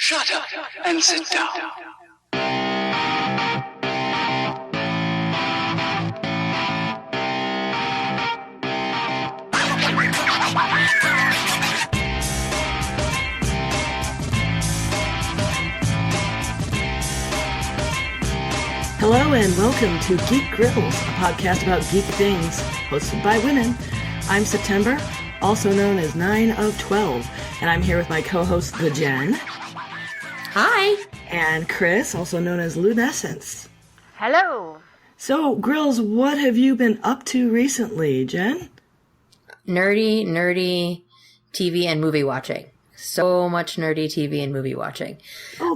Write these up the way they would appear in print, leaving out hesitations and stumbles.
Shut up and sit down. Hello and welcome to Geek Grills, a podcast about geek things, hosted by women. I'm September, also known as 9 of 12, and I'm here with my co-host, the Jen. Hi. And Chris, also known as Lunescence. Hello. So, Grills, what have you been up to recently, Jen? Nerdy TV and movie watching. So much nerdy TV and movie watching. Oh,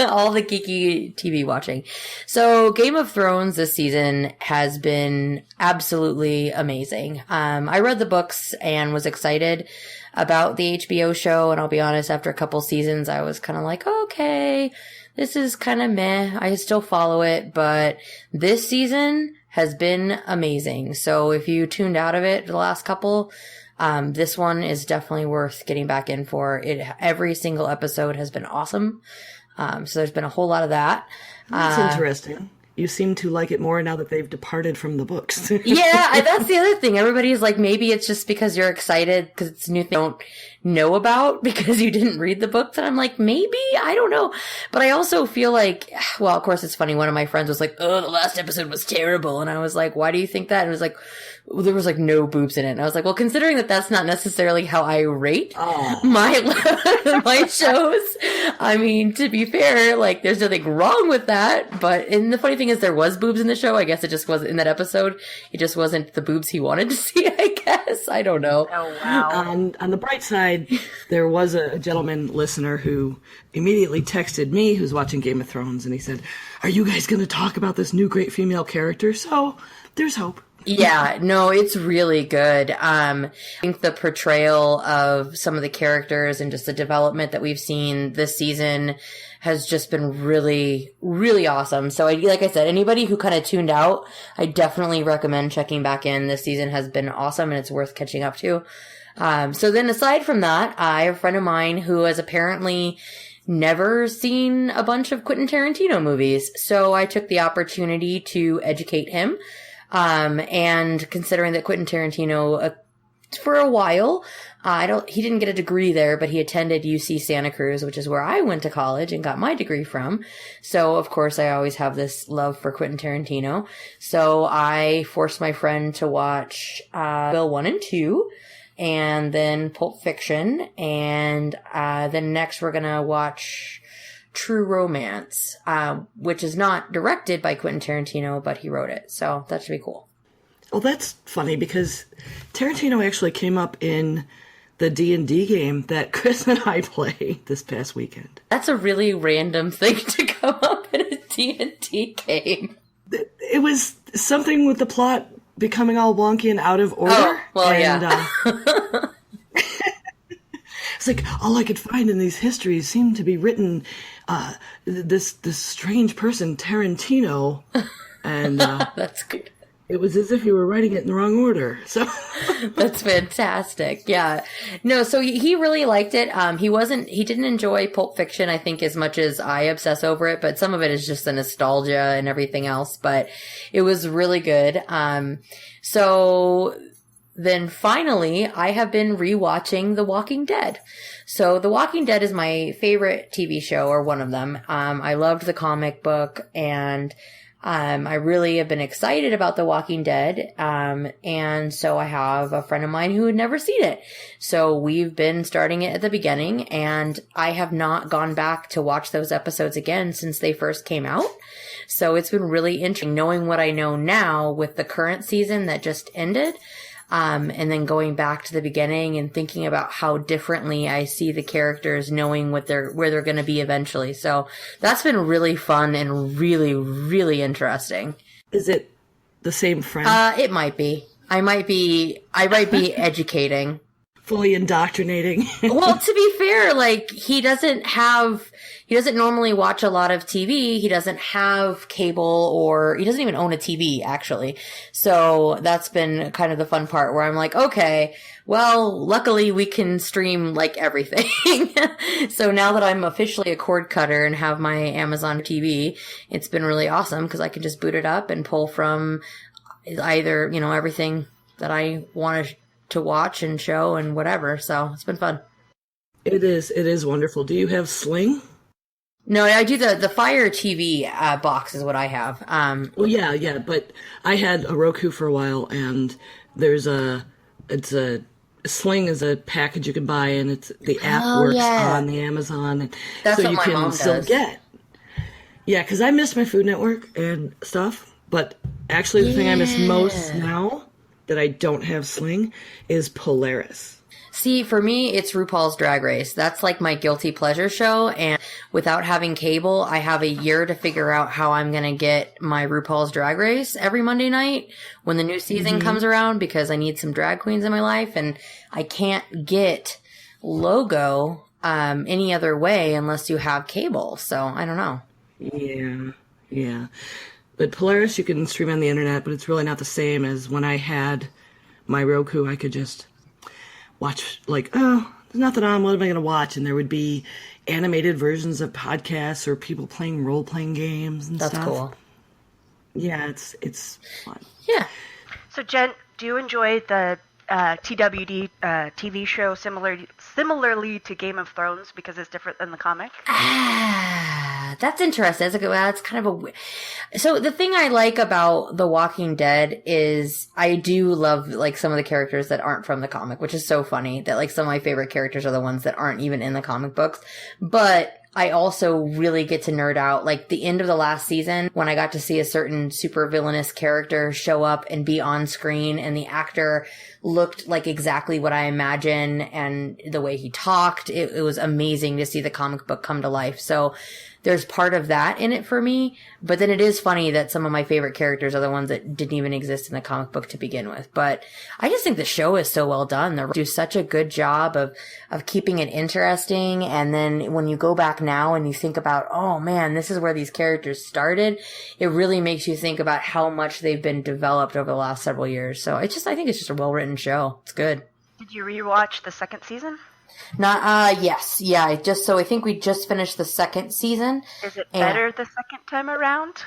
all the geeky TV watching. So Game of Thrones this season has been absolutely amazing. I read the books and was excited about the HBO show. And I'll be honest, after a couple seasons, I was kind of like, okay, this is kind of meh. I still follow it, but this season has been amazing. So if you tuned out of it the last couple, this one is definitely worth getting back in for. Every single episode has been awesome. So there's been a whole lot of that. That's interesting. You seem to like it more now that they've departed from the books. Yeah, that's the other thing. Everybody's like, maybe it's just because you're excited because it's a new thing you don't know about because you didn't read the books. And I'm like, maybe? I don't know. But I also feel like, well, of course, it's funny. One of my friends was like, oh, the last episode was terrible. And I was like, why do you think that? And it was like, well, there was like no boobs in it. And I was like, well, considering that that's not necessarily how I rate my shows. I mean, to be fair, like there's nothing wrong with that. And the funny thing is there was boobs in the show. I guess it just wasn't in that episode. It just wasn't the boobs he wanted to see, I guess. I don't know. Oh, wow. On the bright side, there was a gentleman listener who immediately texted me who's watching Game of Thrones. And he said, are you guys going to talk about this new great female character? So there's hope. Yeah, no, it's really good. I think the portrayal of some of the characters and just the development that we've seen this season has just been really, really awesome. So like I said, anybody who kind of tuned out, I definitely recommend checking back in. This season has been awesome and it's worth catching up to. So then aside from that, I have a friend of mine who has apparently never seen a bunch of Quentin Tarantino movies. So I took the opportunity to educate him. And considering that Quentin Tarantino, for a while, he didn't get a degree there, but he attended UC Santa Cruz, which is where I went to college and got my degree from. So, of course, I always have this love for Quentin Tarantino. So I forced my friend to watch, Bill 1 and 2, and then Pulp Fiction, and, then next we're gonna watch True Romance, which is not directed by Quentin Tarantino, but he wrote it. So that should be cool. Well, that's funny because Tarantino actually came up in the D&D game that Chris and I played this past weekend. That's a really random thing to come up in a D&D game. It was something with the plot becoming all wonky and out of order. Oh, well, and, yeah. It's like all I could find in these histories seemed to be written this strange person Tarantino, and that's good. It was as if you were writing it in the wrong order. So that's fantastic. Yeah, no. So he really liked it. He didn't enjoy Pulp Fiction, I think, as much as I obsess over it. But some of it is just the nostalgia and everything else. But it was really good. So then finally, I have been rewatching The Walking Dead. So The Walking Dead is my favorite TV show, or one of them. I loved the comic book, and I really have been excited about The Walking Dead. And so I have a friend of mine who had never seen it. So we've been starting it at the beginning, and I have not gone back to watch those episodes again since they first came out. So it's been really interesting knowing what I know now with the current season that just ended. And then going back to the beginning and thinking about how differently I see the characters, knowing where they're going to be eventually. So that's been really fun and really, really interesting. Is it the same friend? It might be. I might be educating. fully indoctrinating. Well, to be fair, like, he doesn't normally watch a lot of TV. He doesn't have cable, or he doesn't even own a TV, actually. So that's been kind of the fun part where I'm like, okay, well, luckily we can stream like everything. So now that I'm officially a cord cutter and have my Amazon TV, it's been really awesome because I can just boot it up and pull from either, everything that I want to watch and show and whatever. So it's been fun. It is wonderful. Do you have Sling? No, I do the Fire TV box is what I have. Well, yeah, but I had a Roku for a while, and Sling is a package you can buy, and the app works on the Amazon, and that's so what you my can mom still does. get. Yeah, because I miss my Food Network and stuff, but actually the thing I miss most now that I don't have Sling is Polaris. See, for me, it's RuPaul's Drag Race. That's like my guilty pleasure show. And without having cable, I have a year to figure out how I'm going to get my RuPaul's Drag Race every Monday night when the new season comes around, because I need some drag queens in my life. And I can't get Logo any other way unless you have cable. So I don't know. Yeah. But Polaris you can stream on the internet, but it's really not the same as when I had my Roku. I could just watch, like, oh, there's nothing on, what am I going to watch? And there would be animated versions of podcasts or people playing role-playing games and stuff. That's cool. Yeah, it's fun. Yeah. So, Jen, do you enjoy the TWD TV show similarly to Game of Thrones because it's different than the comic? That's interesting. That's kind of so the thing I like about The Walking Dead is I do love like some of the characters that aren't from the comic, which is so funny that like some of my favorite characters are the ones that aren't even in the comic books. But I also really get to nerd out, like the end of the last season when I got to see a certain super villainous character show up and be on screen, and the actor looked like exactly what I imagine, and the way he talked, it was amazing to see the comic book come to life. So there's part of that in it for me, but then it is funny that some of my favorite characters are the ones that didn't even exist in the comic book to begin with. But I just think the show is so well done. They do such a good job of keeping it interesting. And then when you go back now and you think about, oh man, this is where these characters started, it really makes you think about how much they've been developed over the last several years. So I think it's just a well-written show. It's good. Did you rewatch the second season? Yes. Yeah, I think we just finished the second season. Is it better the second time around?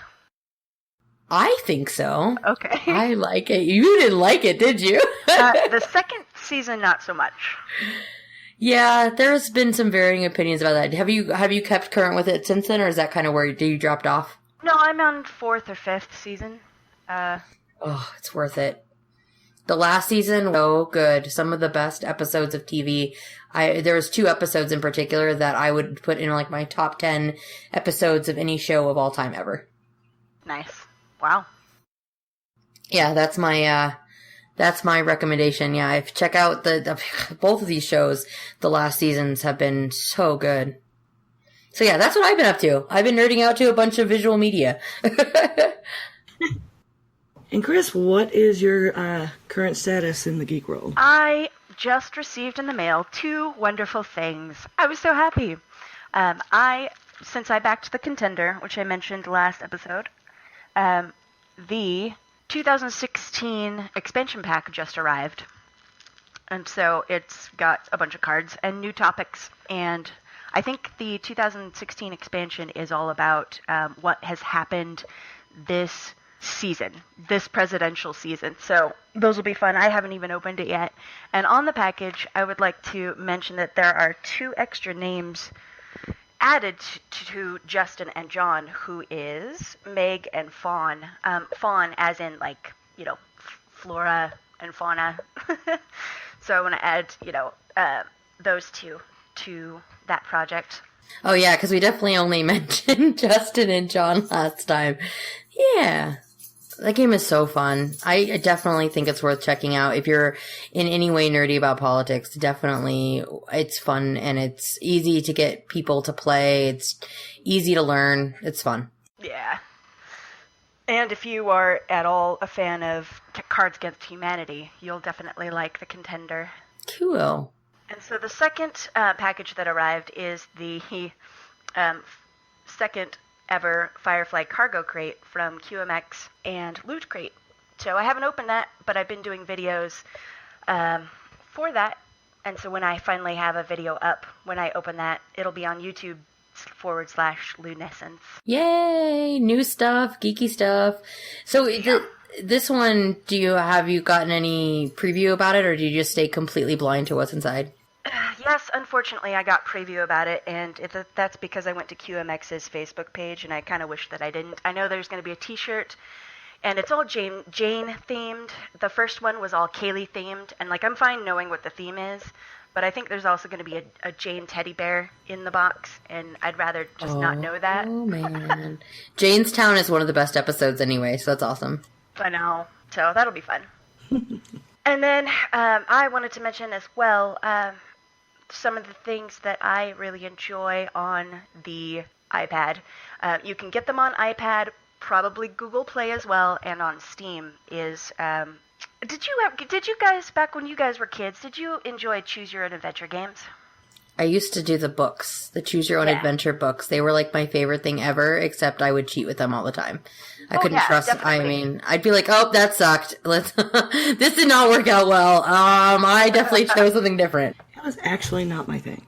I think so. Okay. I like it. You didn't like it, did you? The second season, not so much. Yeah, there's been some varying opinions about that. Have you kept current with it since then, or is that kind of where you dropped off? No, I'm on 4th or 5th season. Oh, it's worth it. The last season, so good. Some of the best episodes of TV. There was 2 episodes in particular that I would put in like my top 10 episodes of any show of all time ever. Nice. Wow. Yeah, that's my recommendation. Yeah, check out the both of these shows. The last seasons have been so good. So yeah, that's what I've been up to. I've been nerding out to a bunch of visual media. And Chris, what is your current status in the geek world? I just received in the mail 2 wonderful things. I was so happy. Since I backed the Contender, which I mentioned last episode, the 2016 expansion pack just arrived. And so it's got a bunch of cards and new topics. And I think the 2016 expansion is all about what has happened this season, this presidential season. So those will be fun. I haven't even opened it yet. And on the package, I would like to mention that there are 2 extra names added to Justin and John, who is Meg and Fawn. Fawn as in, like, flora and fauna. So I want to add, those 2 to that project. Oh yeah, because we definitely only mentioned Justin and John last time. Yeah. That game is so fun. I definitely think it's worth checking out. If you're in any way nerdy about politics, definitely it's fun and it's easy to get people to play. It's easy to learn. It's fun. Yeah. And if you are at all a fan of Cards Against Humanity, you'll definitely like the Contender. Cool. And so the second package that arrived is the um, second ever Firefly cargo crate from QMX and Loot Crate. So I haven't opened that, but I've been doing videos for that. And so when I finally have a video up, when I open that, it'll be on YouTube /Lunescence. Yay! New stuff, geeky stuff. So this one, have you gotten any preview about it, or do you just stay completely blind to what's inside? Yes, unfortunately, I got preview about it, and that's because I went to QMX's Facebook page, and I kind of wish that I didn't. I know there's going to be a T-shirt, and it's all Jane themed. The first one was all Kaylee themed, and I'm fine knowing what the theme is, but I think there's also going to be a Jane teddy bear in the box, and I'd rather just not know that. Oh man, Janestown is one of the best episodes anyway, so that's awesome. I know, so that'll be fun. And then I wanted to mention as well some of the things that I really enjoy on the iPad. You can get them on iPad, probably Google Play as well, and on Steam is. Did you guys, back when you guys were kids, did you enjoy Choose Your Own Adventure games? I used to do the books, the Choose Your Own Adventure books. They were my favorite thing ever, except I would cheat with them all the time. I couldn't trust. Definitely. I mean, I'd be like, "Oh, that sucked. This did not work out well. I definitely chose something different." That was actually not my thing.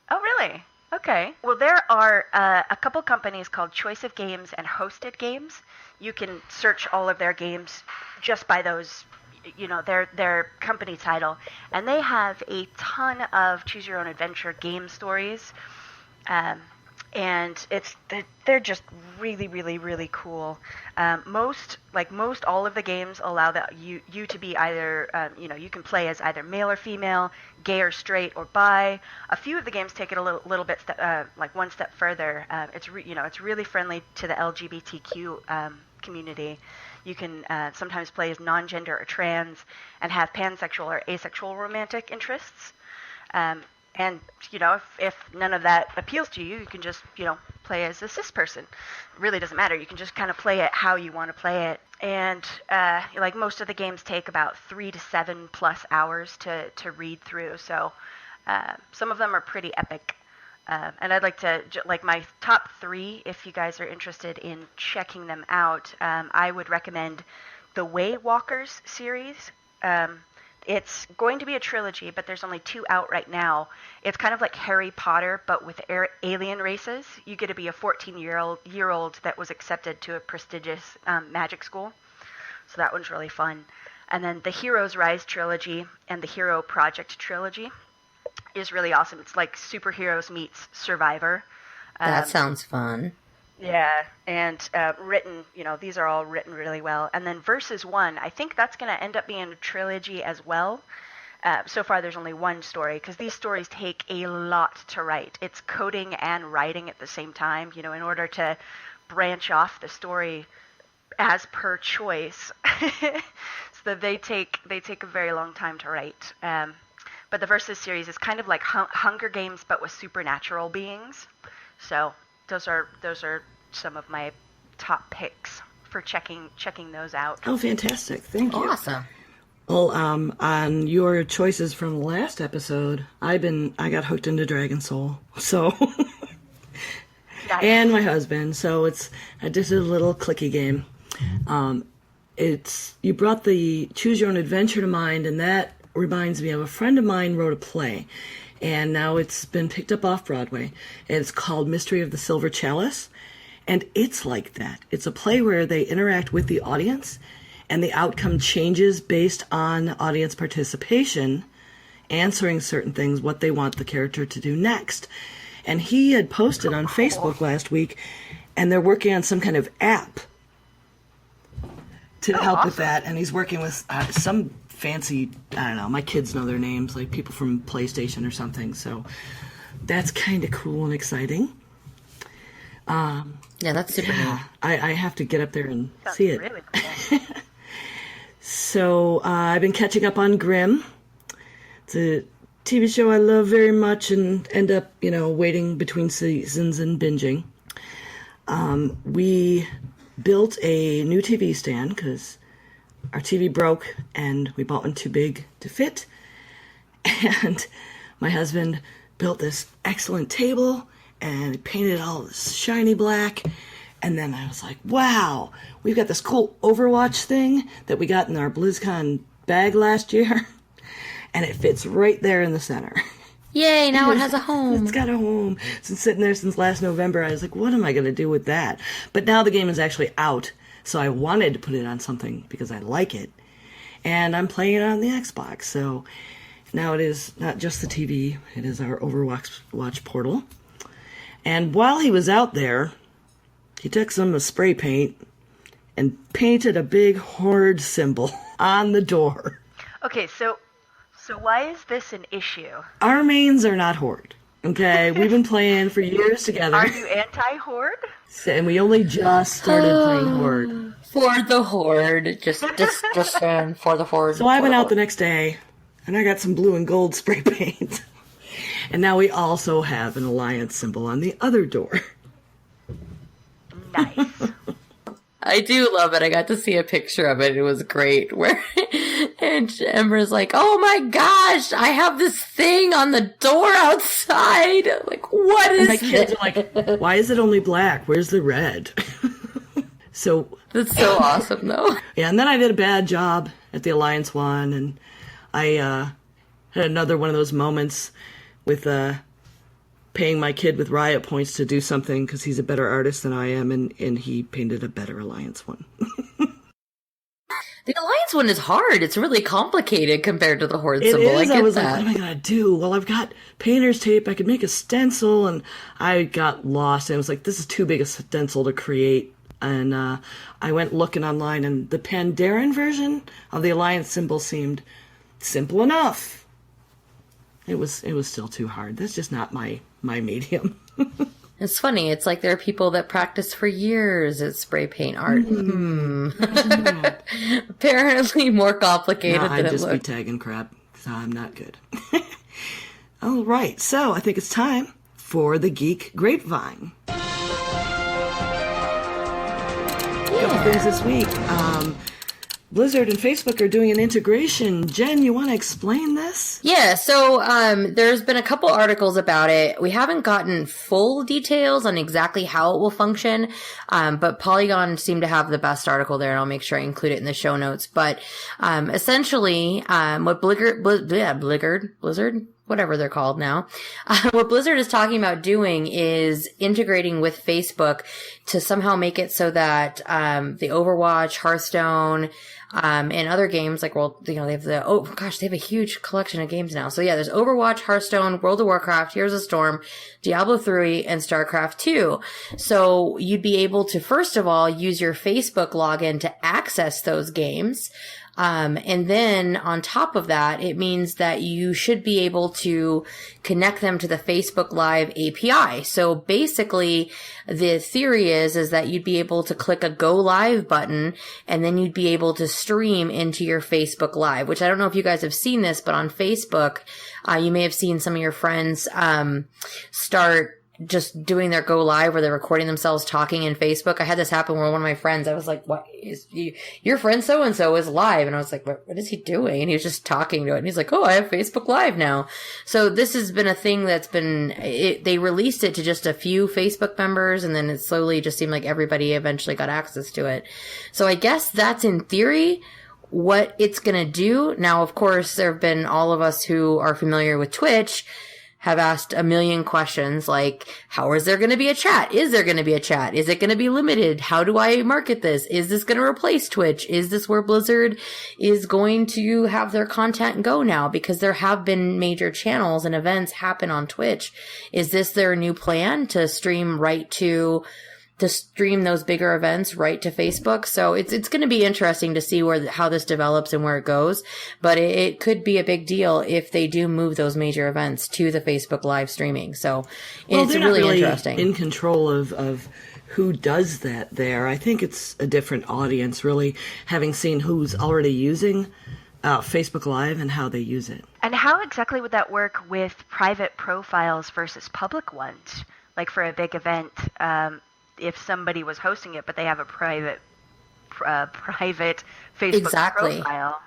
Oh, really? Okay. Well, there are a couple companies called Choice of Games and Hosted Games. You can search all of their games just by those, their company title, and they have a ton of Choose Your Own Adventure game stories. And they're just really, really, really cool. Most all of the games allow that you to be either, you can play as either male or female, gay or straight or bi. A few of the games take it a little bit, one step further. It's really friendly to the LGBTQ community. You can sometimes play as non-gender or trans and have pansexual or asexual romantic interests. And, if none of that appeals to you, you can just, play as a cis person. It really doesn't matter. You can just kind of play it how you want to play it. And, most of the games take about 3 to 7 plus hours to read through. So some of them are pretty epic. And I'd like to, my top 3, if you guys are interested in checking them out, I would recommend the Way Walkers series. It's going to be a trilogy, but there's only 2 out right now. It's kind of like Harry Potter, but with alien races. You get to be a 14-year-old that was accepted to a prestigious magic school. So that one's really fun. And then the Heroes Rise trilogy and the Hero Project trilogy is really awesome. It's like superheroes meets Survivor. That sounds fun. Yeah, and written, these are all written really well. And then Versus 1, I think that's going to end up being a trilogy as well. So far, there's only one story, because these stories take a lot to write. It's coding and writing at the same time, in order to branch off the story as per choice. So they take a very long time to write. But the Versus series is kind of like Hunger Games, but with supernatural beings. So those are some of my top picks for checking those out. Oh, fantastic. Thank you. Awesome. Well, on your choices from the last episode, I got hooked into Dragon Soul. So Nice. And my husband. So I did a little clicky game. You brought the Choose Your Own Adventure to mind, and that reminds me of a friend of mine wrote a play. And now it's been picked up off Broadway. It's called Mystery of the Silver Chalice. And it's like that. It's a play where they interact with the audience, and the outcome changes based on audience participation, answering certain things, what they want the character to do next. And he had posted on Facebook last week, and they're working on some kind of app to help with that. And he's working with some fancy, I don't know, my kids know their names, like people from PlayStation or something. So that's kind of cool and exciting. Yeah, that's super neat. I have to get up there and see it. Really cool. So I've been catching up on Grimm. It's a TV show I love very much and end up, waiting between seasons and binging. We built a new TV stand because our TV broke and we bought one too big to fit. And my husband built this excellent table and painted it all this shiny black. And then I was like, wow, we've got this cool Overwatch thing that we got in our BlizzCon bag last year. And it fits right there in the center. Yay, now it has a home. It's got a home. It's been sitting there since last November. I was like, what am I going to do with that? But now the game is actually out. So I wanted to put it on something because I like it. And I'm playing it on the Xbox. So now it is not just the TV. It is our Overwatch portal. And while he was out there, he took some spray paint and painted a big horde symbol on the door. Okay, so why is this an issue? Our mains are not horde. Okay, we've been playing for years together. Are you anti-horde? And we only just started playing horde. For the horde. Just for the horde. So I went out the next day, and I got some blue and gold spray paint. And now we also have an alliance symbol on the other door. Nice. I do love it. I got to see a picture of it. It was great. And Ember's like, oh my gosh, I have this thing on the door outside. Like, what is my kids this? are like, why is it only black? Where's the red? So That's so awesome, though. yeah, and then I did a bad job at the Alliance one, and I had another one of those moments with paying my kid with riot points to do something because he's a better artist than I am, and he painted a better Alliance one. The Alliance one is hard. It's really complicated compared to the Horde symbol. It is. I was that. like, what am I going to do? Well, I've got painter's tape. I could make a stencil, and I got lost. And I was like, this is too big a stencil to create. And I went looking online, and the Pandaren version of the Alliance symbol seemed simple enough. It was still too hard. That's just not my medium. It's funny. It's like there are people that practice for years at spray paint art. Apparently more complicated than I'd it just be looked. tagging crap, so I'm not good. All right, so I think it's time for the Geek Grapevine. Couple things this week. Blizzard and Facebook are doing an integration. Jen, you want to explain this? Yeah, so there's been a couple articles about it. We haven't gotten full details on exactly how it will function, but Polygon seemed to have the best article there, and I'll make sure I include it in the show notes. But essentially, what Blizzard, whatever they're called now, what Blizzard is talking about doing is integrating with Facebook to somehow make it so that the Overwatch, Hearthstone, and other games like they have they have a huge collection of games now. So yeah, there's Overwatch, Hearthstone, World of Warcraft, Heroes of Storm, Diablo 3, and StarCraft 2. So you'd be able to, first of all, use your Facebook login to access those games. And then on top of that, it means that you should be able to connect them to the Facebook Live API. So basically, the theory is that you'd be able to click a go live button, and then you'd be able to stream into your Facebook Live, which I don't know if you guys have seen this, but on Facebook, you may have seen some of your friends, start just doing their go live where they're recording themselves talking in Facebook. I had this happen where one of my friends, I was like, what is your friend so-and-so is live? And I was like, what is he doing? And he was just talking to it. And he's like, oh, I have Facebook Live now. So this has been a thing that's been, they released it to just a few Facebook members, and then it slowly just seemed like everybody eventually got access to it. So I guess that's in theory what it's going to do. Now, of course, there have been all of us who are familiar with Twitch have asked a million questions like, how is there going to be a chat? Is there going to be a chat? Is it going to be limited? How do I market this? Is this going to replace Twitch? Is this where Blizzard is going to have their content go now? Because there have been major channels and events happen on Twitch. Is this their new plan to stream those bigger events right to Facebook? So it's going to be interesting to see how this develops and where it goes. But it could be a big deal if they do move those major events to the Facebook live streaming. So it's really interesting. In control of who does that there. I think it's a different audience, really, having seen who's already using Facebook Live and how they use it. And how exactly would that work with private profiles versus public ones? Like for a big event, if somebody was hosting it, but they have a private Facebook profile.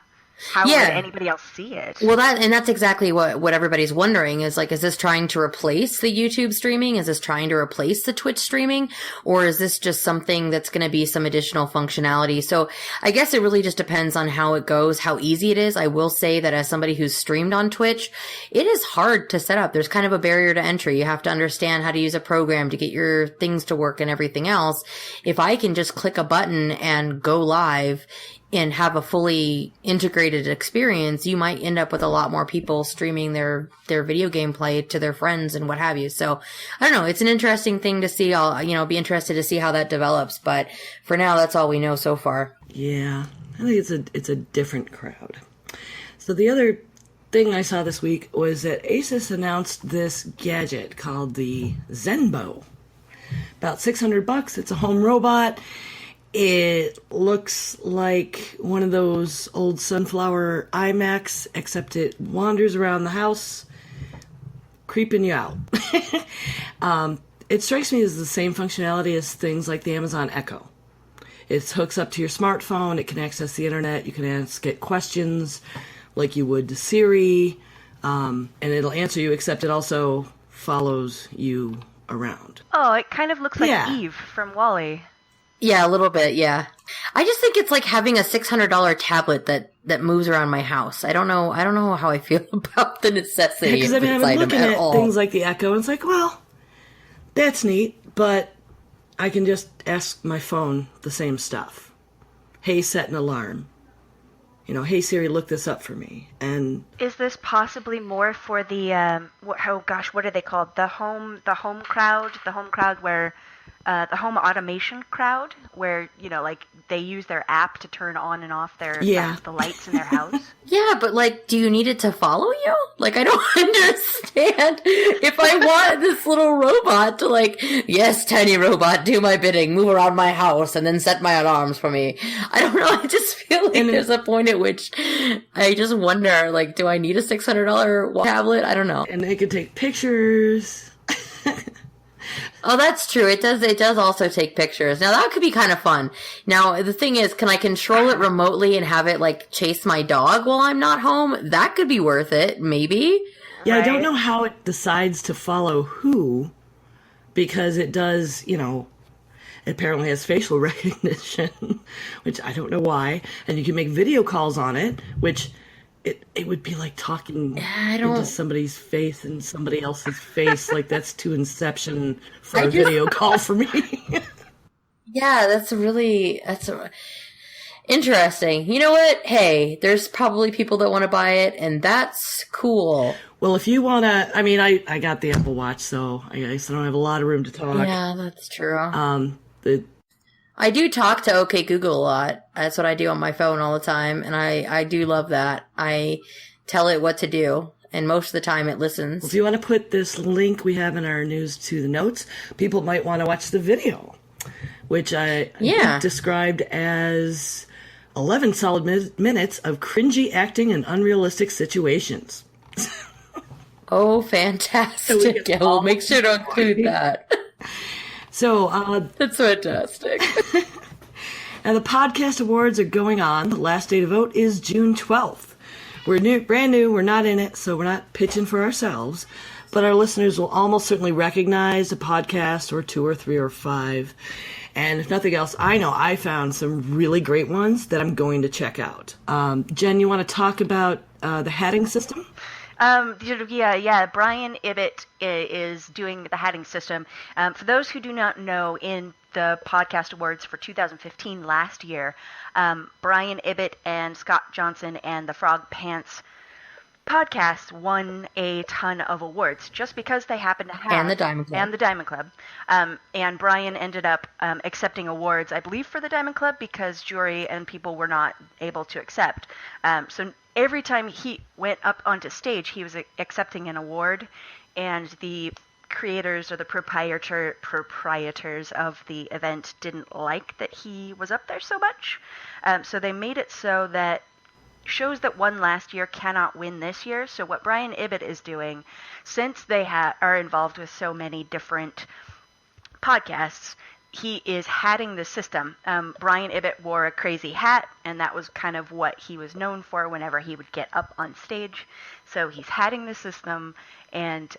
how would anybody else see it? Well, that's exactly what everybody's wondering is like, is this trying to replace the YouTube streaming? Is this trying to replace the Twitch streaming? Or is this just something that's going to be some additional functionality? So I guess it really just depends on how it goes, how easy it is. I will say that as somebody who's streamed on Twitch, it is hard to set up. There's kind of a barrier to entry. You have to understand how to use a program to get your things to work and everything else. If I can just click a button and go live and have a fully integrated experience, you might end up with a lot more people streaming their video game play to their friends and what have you. So I don't know. It's an interesting thing to see. I'll, be interested to see how that develops. But for now, that's all we know so far. Yeah, I think it's a different crowd. So the other thing I saw this week was that Asus announced this gadget called the Zenbo. About $600. It's a home robot. It looks like one of those old sunflower iMacs, except it wanders around the house, creeping you out. It strikes me as the same functionality as things like the Amazon Echo. It hooks up to your smartphone. It can access the internet. You can ask it questions like you would to Siri, and it'll answer you, except it also follows you around. Oh, it kind of looks like Eve from WALL-E. Yeah, a little bit, yeah. I just think it's like having a $600 tablet that moves around my house. I don't know how I feel about the necessity of this I'm item looking at at all. things like the Echo, and it's like, well, that's neat, but I can just ask my phone the same stuff. Hey, set an alarm. Hey Siri, look this up for me. And is this possibly more for the what are they called? The home crowd where the home automation crowd, where like they use their app to turn on and off the lights in their house. Yeah, but like, do you need it to follow you? Like, I don't understand. If I want this little robot to like, yes, tiny robot, do my bidding, move around my house, and then set my alarms for me. I don't know. I just feel like there's a point at which I just wonder, like, do I need a $600 tablet? I don't know. And they can take pictures. Oh, that's true. It does also take pictures. Now that could be kind of fun. Now the thing is, can I control it remotely and have it like chase my dog while I'm not home? That could be worth it, maybe. Yeah, right? I don't know how it decides to follow who, because it does, it apparently has facial recognition, which I don't know why. And you can make video calls on it, which it would be like talking into somebody's face and somebody else's face. Like, that's too Inception for a video call for me. Yeah, that's interesting. You know what? Hey, there's probably people that want to buy it, and that's cool. Well, if you want to, I got the Apple Watch, so I guess I don't have a lot of room to talk. Yeah, that's true. I do talk to OK Google a lot. That's what I do on my phone all the time, and I do love that. I tell it what to do, and most of the time it listens. Well, if you want to put this link we have in our news to the notes, people might want to watch the video, which I described as 11 solid minutes of cringy acting in unrealistic situations. Oh, fantastic. Yeah, we'll make sure to include that. So, that's fantastic. And the podcast awards are going on. The last day to vote is June 12th. We're brand new. We're not in it, so we're not pitching for ourselves. But our listeners will almost certainly recognize a podcast or 2 or 3 or 5. And if nothing else, I know I found some really great ones that I'm going to check out. Jen, you want to talk about the hatting system? Yeah. Brian Ibbett is doing the hatting system. For those who do not know, in the podcast awards for 2015 last year, Brian Ibbett and Scott Johnson and the Frog Pants podcast won a ton of awards just because they happened to have and the Diamond Club. And Brian ended up accepting awards, I believe, for the Diamond Club because jury and people were not able to accept. So every time he went up onto stage, he was accepting an award, and the creators or the proprietors of the event didn't like that he was up there so much. So they made it so that shows that won last year cannot win this year. So what Brian Ibbett is doing, since they are involved with so many different podcasts, he is hatting the system. Brian Ibbett wore a crazy hat, and that was kind of what he was known for whenever he would get up on stage. So he's hatting the system, and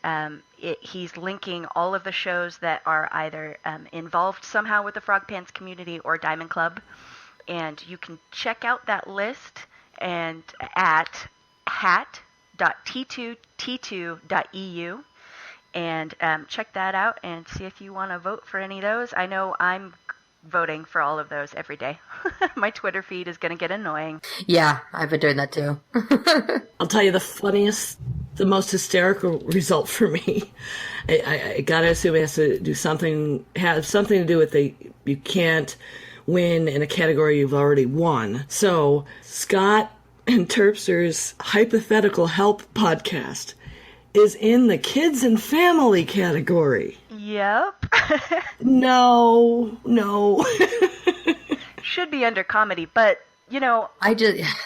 he's linking all of the shows that are either involved somehow with the Frog Pants community or Diamond Club. And you can check out that list and at hat.t2t2.eu. And check that out and see if you want to vote for any of those. I know I'm voting for all of those every day. My Twitter feed is going to get annoying. Yeah, I've been doing that too. I'll tell you the most hysterical result for me. I gotta assume it has to do have something to do with you can't win in a category you've already won. So Scott and Terpster's Hypothetical Help podcast is in the kids and family category. Yep. No. Should be under comedy, but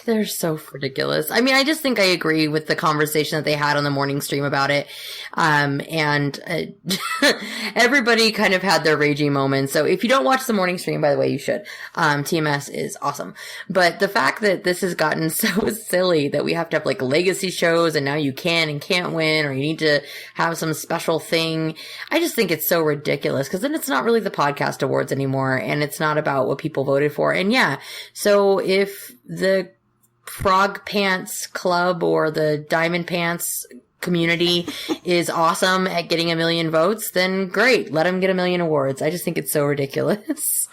they're so ridiculous. I mean, I just think I agree with the conversation that they had on the morning stream about it. Everybody kind of had their raging moments. So if you don't watch the morning stream, by the way, you should. TMS is awesome. But the fact that this has gotten so silly that we have to have like legacy shows and now you can and can't win, or you need to have some special thing. I just think it's so ridiculous, because then it's not really the podcast awards anymore, and it's not about what people voted for. And yeah, so if the Frog Pants Club or the Diamond Pants community is awesome at getting 1 million votes, then great. Let them get 1 million awards. I just think it's so ridiculous.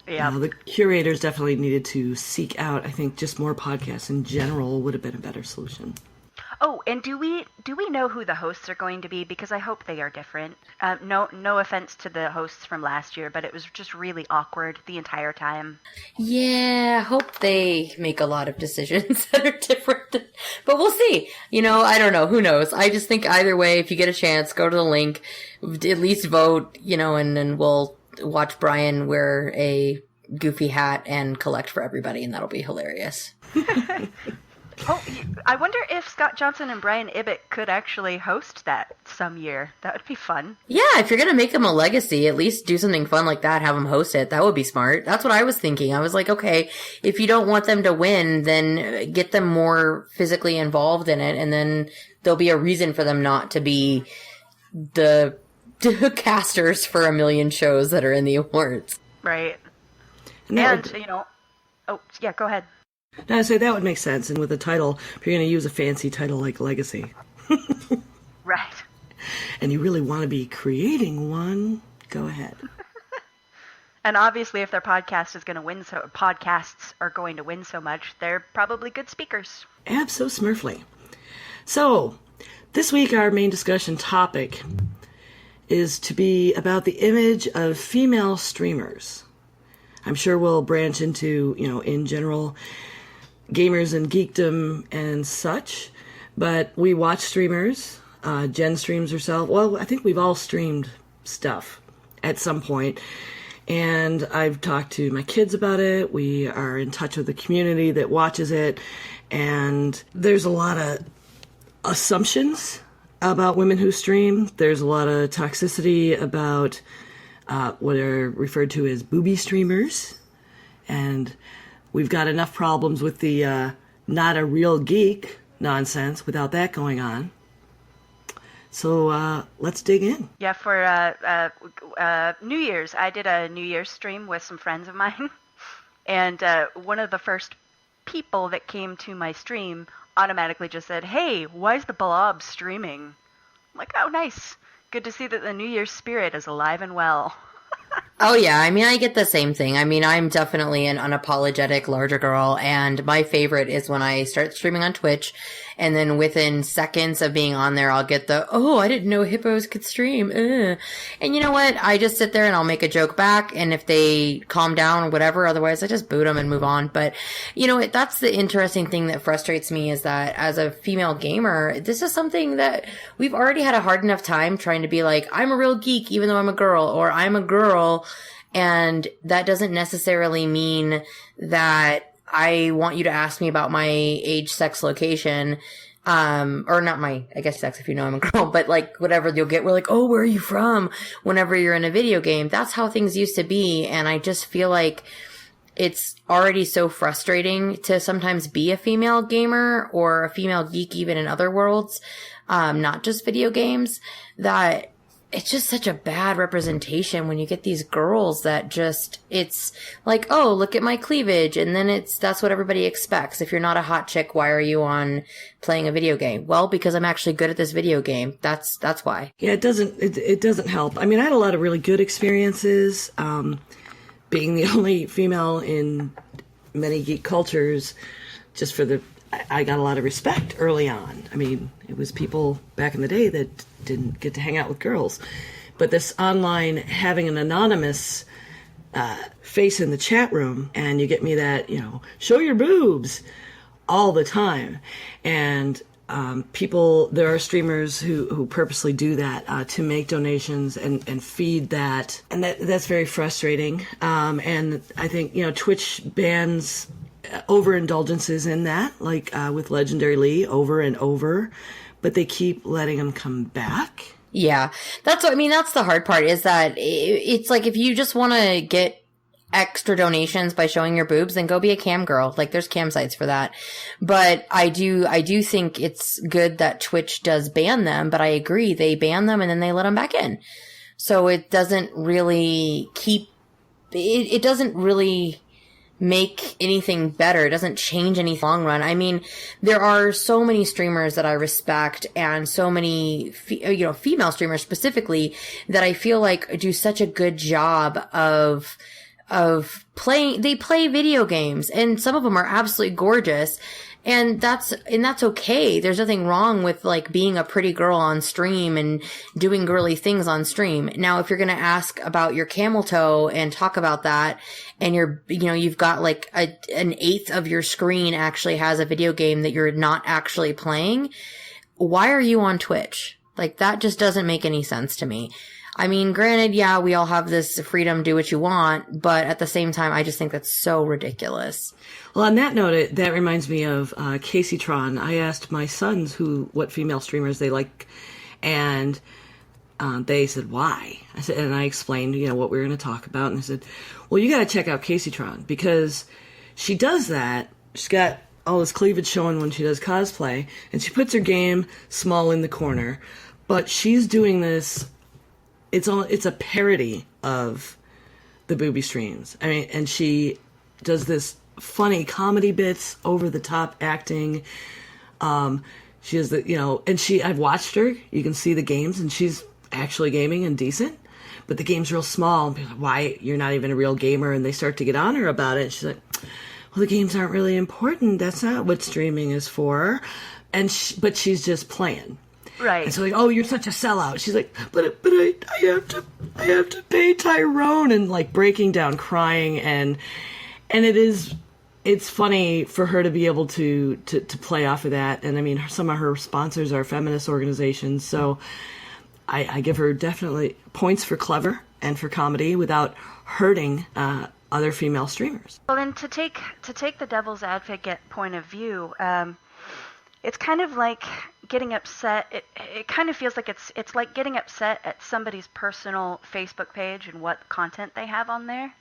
Yeah. The curators definitely needed to seek out, I think, just more podcasts in general would have been a better solution. Oh, and do we know who the hosts are going to be? Because I hope they are different. No offense to the hosts from last year, but it was just really awkward the entire time. Yeah, I hope they make a lot of decisions that are different. But we'll see. I don't know. Who knows? I just think either way, if you get a chance, go to the link, at least vote, and then we'll watch Brian wear a goofy hat and collect for everybody, and that'll be hilarious. Oh, I wonder if Scott Johnson and Brian Ibbett could actually host that some year. That would be fun. Yeah, if you're going to make them a legacy, at least do something fun like that, have them host it. That would be smart. That's what I was thinking. I was like, okay, if you don't want them to win, then get them more physically involved in it, and then there'll be a reason for them not to be the casters for 1 million shows that are in the awards. Right. And oh, yeah, go ahead. Now, I say that would make sense, and with a title, if you're going to use a fancy title like Legacy. Right. And you really want to be creating one, go ahead. And obviously, if their podcast is going to win, podcasts are going to win so much, they're probably good speakers. Abso-smurfly. So, this week our main discussion topic is to be about the image of female streamers. I'm sure we'll branch into, in general, gamers and geekdom and such, but we watch streamers. Jen streams herself. Well, I think we've all streamed stuff at some point, and I've talked to my kids about it. We are in touch with the community that watches it, and there's a lot of assumptions about women who stream. There's a lot of toxicity about what are referred to as booby streamers, and we've got enough problems with the not a real geek nonsense without that going on. So let's dig in. Yeah, for New Year's, I did a New Year's stream with some friends of mine, and one of the first people that came to my stream automatically just said, "Hey, why is the blob streaming?" I'm like, "Oh, nice. Good to see that the New Year's spirit is alive and well." Oh, yeah. I mean, I get the same thing. I mean, I'm definitely an unapologetic larger girl, and my favorite is when I start streaming on Twitch, and then within seconds of being on there, I'll get I didn't know hippos could stream. Ugh. And you know what? I just sit there and I'll make a joke back, and if they calm down or whatever, otherwise I just boot them and move on. But, that's the interesting thing that frustrates me, is that as a female gamer, this is something that we've already had a hard enough time trying to be like, I'm a real geek even though I'm a girl, or I'm a girl. And that doesn't necessarily mean that I want you to ask me about my age, sex, location. or not my, I guess sex if you know I'm a girl, but like whatever you'll get, we're like, oh, where are you from? Whenever you're in a video game, that's how things used to be. And I just feel like it's already so frustrating to sometimes be a female gamer or a female geek, even in other worlds, not just video games, that it's just such a bad representation when you get these girls that just, it's like, oh, look at my cleavage. And then that's what everybody expects. If you're not a hot chick, why are you on playing a video game? Well, because I'm actually good at this video game. That's why. Yeah, it doesn't help. I mean, I had a lot of really good experiences, being the only female in many geek cultures, just for I got a lot of respect early on. I mean, it was people back in the day that didn't get to hang out with girls. But this online, having an anonymous face in the chat room, and you get me that, show your boobs all the time. And there are streamers who purposely do that to make donations and feed that. And that's very frustrating. And I think, Twitch bans overindulgences in that, like with Legendary Lee over and over, but they keep letting them come back. Yeah, that's the hard part, is that it's like, if you just want to get extra donations by showing your boobs, then go be a cam girl. Like, there's cam sites for that. But I do think it's good that Twitch does ban them, but I agree, they ban them and then they let them back in. So it doesn't really it doesn't really make anything better. It doesn't change any long run. I mean, there are so many streamers that I respect, and so many, female streamers specifically, that I feel like do such a good job of playing. They play video games, and some of them are absolutely gorgeous. And that's okay. There's nothing wrong with like being a pretty girl on stream and doing girly things on stream. Now, if you're going to ask about your camel toe and talk about that, and you've got like an eighth of your screen actually has a video game that you're not actually playing, why are you on Twitch? Like, that just doesn't make any sense to me. I mean, granted, yeah, we all have this freedom, do what you want, but at the same time, I just think that's so ridiculous. Well, on that note, that reminds me of Casey Tron. I asked my sons what female streamers they like, and they said, why? And I explained, what we were going to talk about, and I said, well, you got to check out Casey Tron, because she does that. She's got all this cleavage showing when she does cosplay, and she puts her game small in the corner, but she's doing this. It's a parody of the booby streams. I mean, and she does this funny comedy bits, over the top acting. She has I've watched her. You can see the games, and she's actually gaming and decent, but the game's real small. And people are like, why, you're not even a real gamer? And they start to get on her about it. And she's like, well, the games aren't really important. That's not what streaming is for. But she's just playing. Right. And so like, oh, you're such a sellout. She's like, but I have to pay Tyrone, and like breaking down, crying, and it's funny for her to be able to play off of that. And I mean, some of her sponsors are feminist organizations, so I give her definitely points for clever and for comedy without hurting other female streamers. Well, and to take the devil's advocate point of view, it's kind of like getting upset. It kind of feels like it's like getting upset at somebody's personal Facebook page and what content they have on there.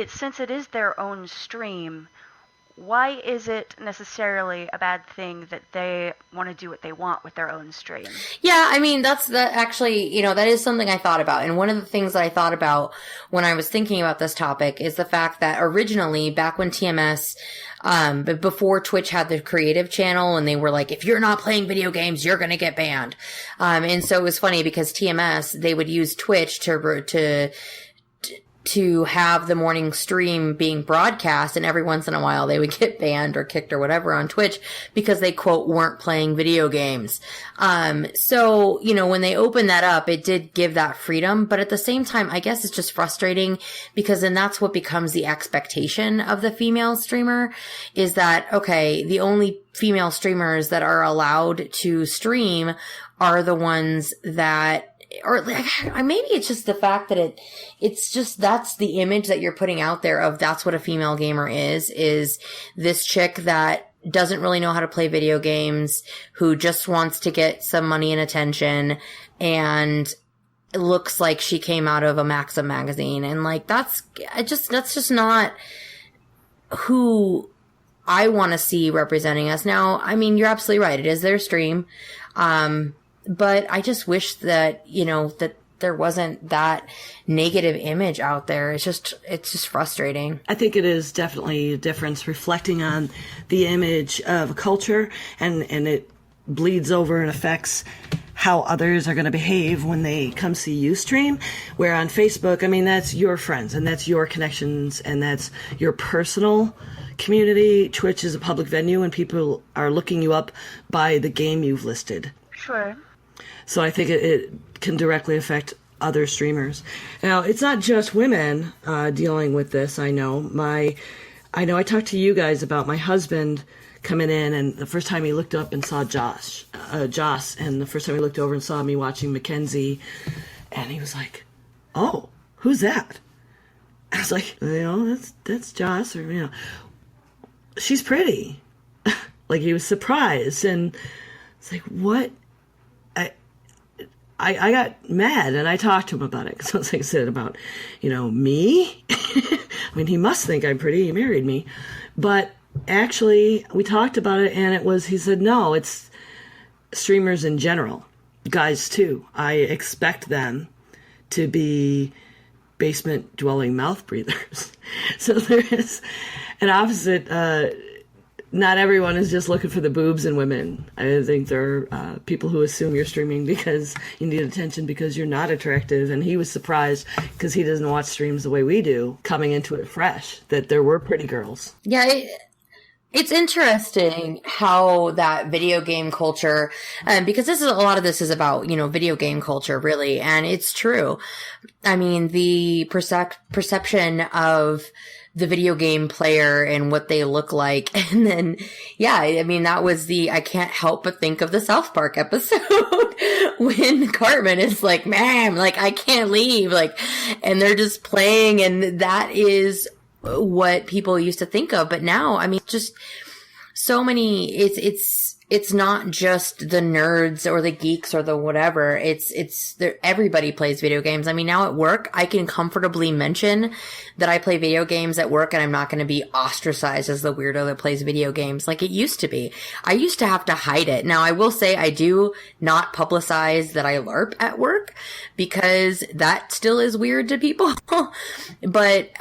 Since it is their own stream, why is it necessarily a bad thing that they want to do what they want with their own stream? Yeah, I mean, that actually, that is something I thought about. And one of the things that I thought about when I was thinking about this topic is the fact that originally, back when TMS, but before Twitch had the creative channel, and they were like, if you're not playing video games, you're going to get banned. And so it was funny because TMS, they would use Twitch to have the morning stream being broadcast, and every once in a while they would get banned or kicked or whatever on Twitch because they, quote, weren't playing video games. So, when they opened that up, it did give that freedom, but at the same time, I guess it's just frustrating because then that's what becomes the expectation of the female streamer, is that, okay, the only female streamers that are allowed to stream are the ones that, or maybe it's just the fact that it's just, that's the image that you're putting out there of that's what a female gamer is this chick that doesn't really know how to play video games, who just wants to get some money and attention, and it looks like she came out of a Maxim magazine. And like, that's just not who I want to see representing us. Now, I mean, you're absolutely right. It is their stream. But I just wish that, that there wasn't that negative image out there. It's just frustrating. I think it is definitely a difference reflecting on the image of a culture, and it bleeds over and affects how others are going to behave when they come see you stream. Where on Facebook, I mean, that's your friends and that's your connections and that's your personal community. Twitch is a public venue and people are looking you up by the game you've listed. Sure. So I think it can directly affect other streamers. Now, it's not just women dealing with this. I know I talked to you guys about my husband coming in, and the first time he looked up and saw Joss, and the first time he looked over and saw me watching Mackenzie, and he was like, "Oh, who's that?" I was like, that's Joss, or she's pretty. Like, he was surprised, and it's like, what? I got mad, and I talked to him about it. So it's like I said about, me. I mean, he must think I'm pretty. He married me. But actually, we talked about it, and he said, no, it's streamers in general. Guys, too. I expect them to be basement-dwelling mouth breathers. So there is an opposite. Not everyone is just looking for the boobs in women. I think there are people who assume you're streaming because you need attention because you're not attractive. And he was surprised because he doesn't watch streams the way we do, coming into it fresh, that there were pretty girls. Yeah, it's interesting how that video game culture, because a lot of this is about, video game culture, really. And it's true. I mean, the perception of the video game player and what they look like. And then, yeah, I mean, that was I can't help but think of the South Park episode when Cartman is like, "Ma'am, like, I can't leave." Like, and they're just playing, and that is what people used to think of. But now, I mean, just so many, it's not just the nerds or the geeks or the whatever. Everybody plays video games. I mean, now at work, I can comfortably mention that I play video games at work, and I'm not going to be ostracized as the weirdo that plays video games like it used to be. I used to have to hide it. Now, I will say I do not publicize that I LARP at work because that still is weird to people. But,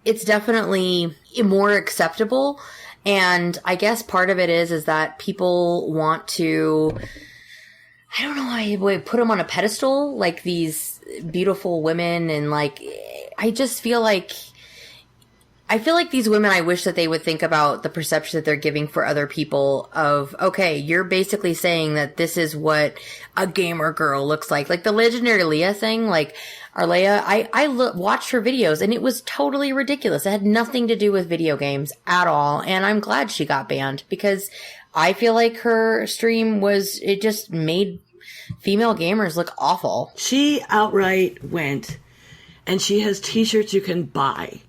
it's definitely more acceptable. And I guess part of it is that people want to, I don't know how you would put them on a pedestal, like these beautiful women. And like, I feel like these women, I wish that they would think about the perception that they're giving for other people of, okay, you're basically saying that this is what a gamer girl looks like. Like the Legendary Leah thing, like Arleia, I watched her videos and it was totally ridiculous. It had nothing to do with video games at all. And I'm glad she got banned because I feel like her stream it just made female gamers look awful. She outright went, and she has t-shirts you can buy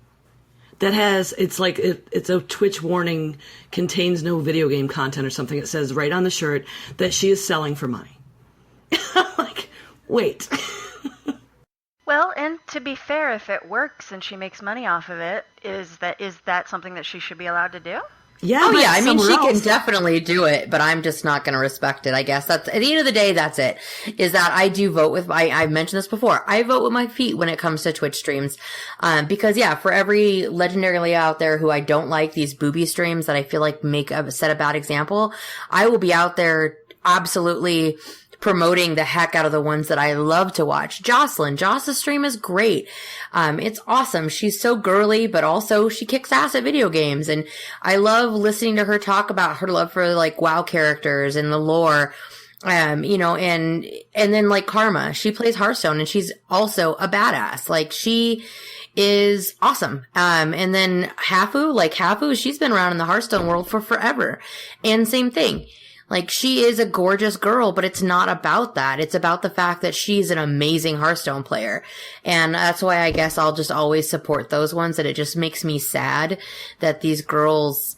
that has, it's a Twitch warning, contains no video game content or something. It says right on the shirt that she is selling for money. I'm like, wait. Well, and to be fair, if it works and she makes money off of it, is that something that she should be allowed to do? Yeah. Oh, yeah. I mean, she can definitely do it, but I'm just not going to respect it. I guess that's at the end of the day. That's it. Is that I do vote with I've mentioned this before. I vote with my feet when it comes to Twitch streams, because yeah, for every Legendary Leah out there who I don't like, these booby streams that I feel like set a bad example, I will be out there absolutely promoting the heck out of the ones that I love to watch. Joss's stream is great. It's awesome. She's so girly, but also she kicks ass at video games. And I love listening to her talk about her love for like WoW characters and the lore. And then like Karma, she plays Hearthstone and she's also a badass. Like she is awesome. And then Hafu, she's been around in the Hearthstone world for forever. And same thing. Like, she is a gorgeous girl, but it's not about that. It's about the fact that she's an amazing Hearthstone player. And that's why I guess I'll just always support those ones, that it just makes me sad that these girls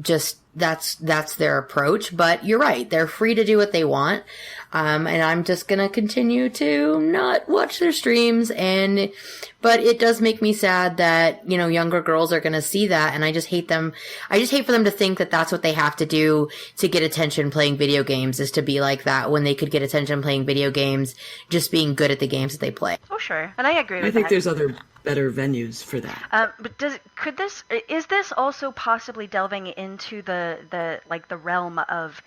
just, that's their approach. But you're right. They're free to do what they want. And I'm just gonna continue to not watch their streams, but it does make me sad that, you know, younger girls are gonna see that, and I just hate them. I just hate for them to think that that's what they have to do to get attention playing video games, is to be like that, when they could get attention playing video games just being good at the games that they play. Oh, sure. And I agree with that. I think there's other better venues for that. But is this also possibly delving into the realm of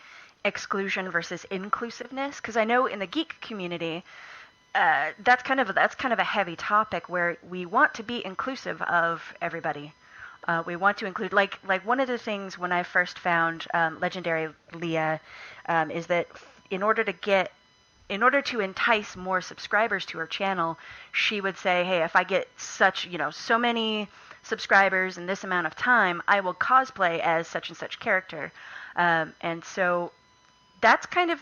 exclusion versus inclusiveness? Because I know in the geek community, that's kind of a heavy topic, where we want to be inclusive of everybody. We want to include, like one of the things when I first found Legendary Leah, is that in order to entice more subscribers to her channel, she would say, hey, if I get so many subscribers in this amount of time, I will cosplay as such and such character. And so that's kind of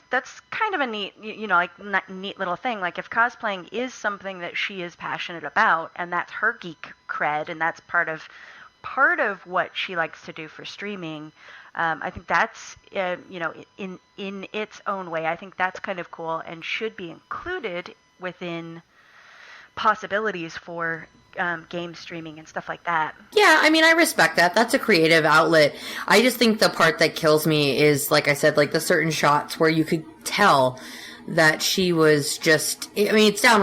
a neat, neat little thing. Like, if cosplaying is something that she is passionate about, and that's her geek cred, and that's part of what she likes to do for streaming, I think that's, in its own way, I think that's kind of cool and should be included within possibilities for game streaming and stuff like that. Yeah, I mean, I respect that. That's a creative outlet. I just think the part that kills me is, like I said, like the certain shots where you could tell that she was just, I mean, some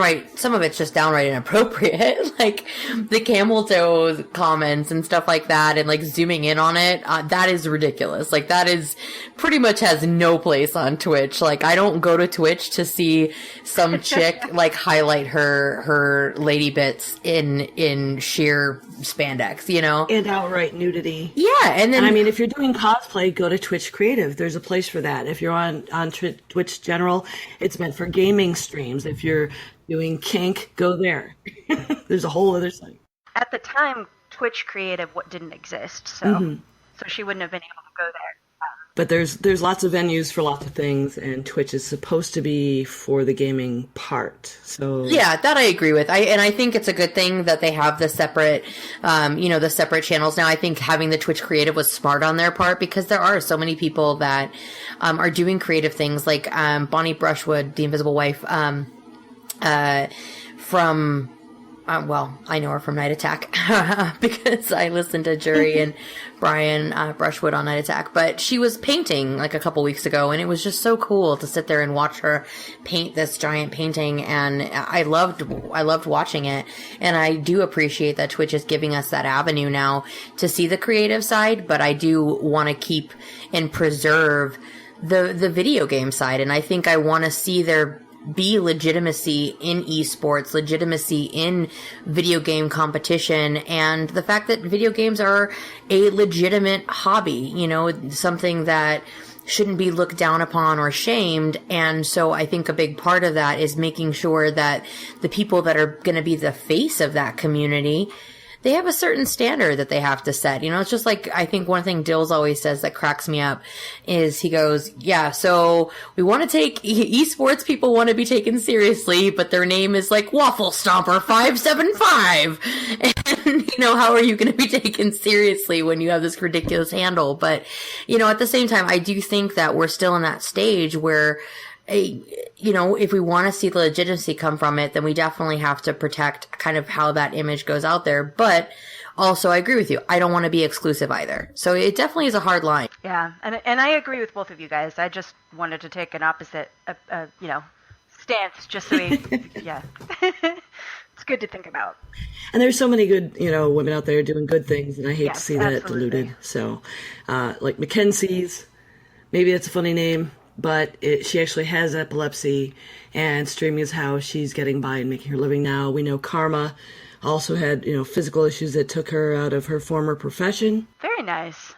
of it's just downright inappropriate. Like the camel toe comments and stuff like that, and like zooming in on it, that is ridiculous. Like, that is pretty much has no place on Twitch. Like, I don't go to Twitch to see some chick like highlight her lady bits in sheer spandex, you know? And outright nudity. Yeah, and then, I mean, if you're doing cosplay, go to Twitch Creative. There's a place for that. If you're on Twitch General, it's meant for gaming streams. If you're doing kink, go there. There's a whole other site. At the time, Twitch Creative didn't exist, so she wouldn't have been able to go there. But there's lots of venues for lots of things, and Twitch is supposed to be for the gaming part. So yeah, that I agree with. I think it's a good thing that they have the separate, the separate channels now. I think having the Twitch Creative was smart on their part, because there are so many people that are doing creative things, like Bonnie Brushwood, the Invisible Wife, from. I know her from Night Attack because I listened to Jury and Brian Brushwood on Night Attack. But she was painting like a couple weeks ago, and it was just so cool to sit there and watch her paint this giant painting. And I loved watching it. And I do appreciate that Twitch is giving us that avenue now to see the creative side. But I do want to keep and preserve the video game side. And I think I want to see there be legitimacy in esports, legitimacy in video game competition, and the fact that video games are a legitimate hobby, something that shouldn't be looked down upon or shamed. And so I think a big part of that is making sure that the people that are going to be the face of that community, they have a certain standard that they have to set. It's just like, I think one thing Dills always says that cracks me up is he goes, yeah, so we want to take esports, people want to be taken seriously, but their name is like Waffle Stomper 575. And, how are you going to be taken seriously when you have this ridiculous handle? But, at the same time, I do think that we're still in that stage where, if we want to see the legitimacy come from it, then we definitely have to protect kind of how that image goes out there. But also, I agree with you. I don't want to be exclusive either. So it definitely is a hard line. Yeah, and I agree with both of you guys. I just wanted to take an opposite, stance, just so we, yeah. It's good to think about. And there's so many good, women out there doing good things, and I hate to see that diluted. So, like Mackenzie's, maybe that's a funny name, but she actually has epilepsy, and streaming is how she's getting by and making her living now. We know Karma also had, physical issues that took her out of her former profession. Very nice.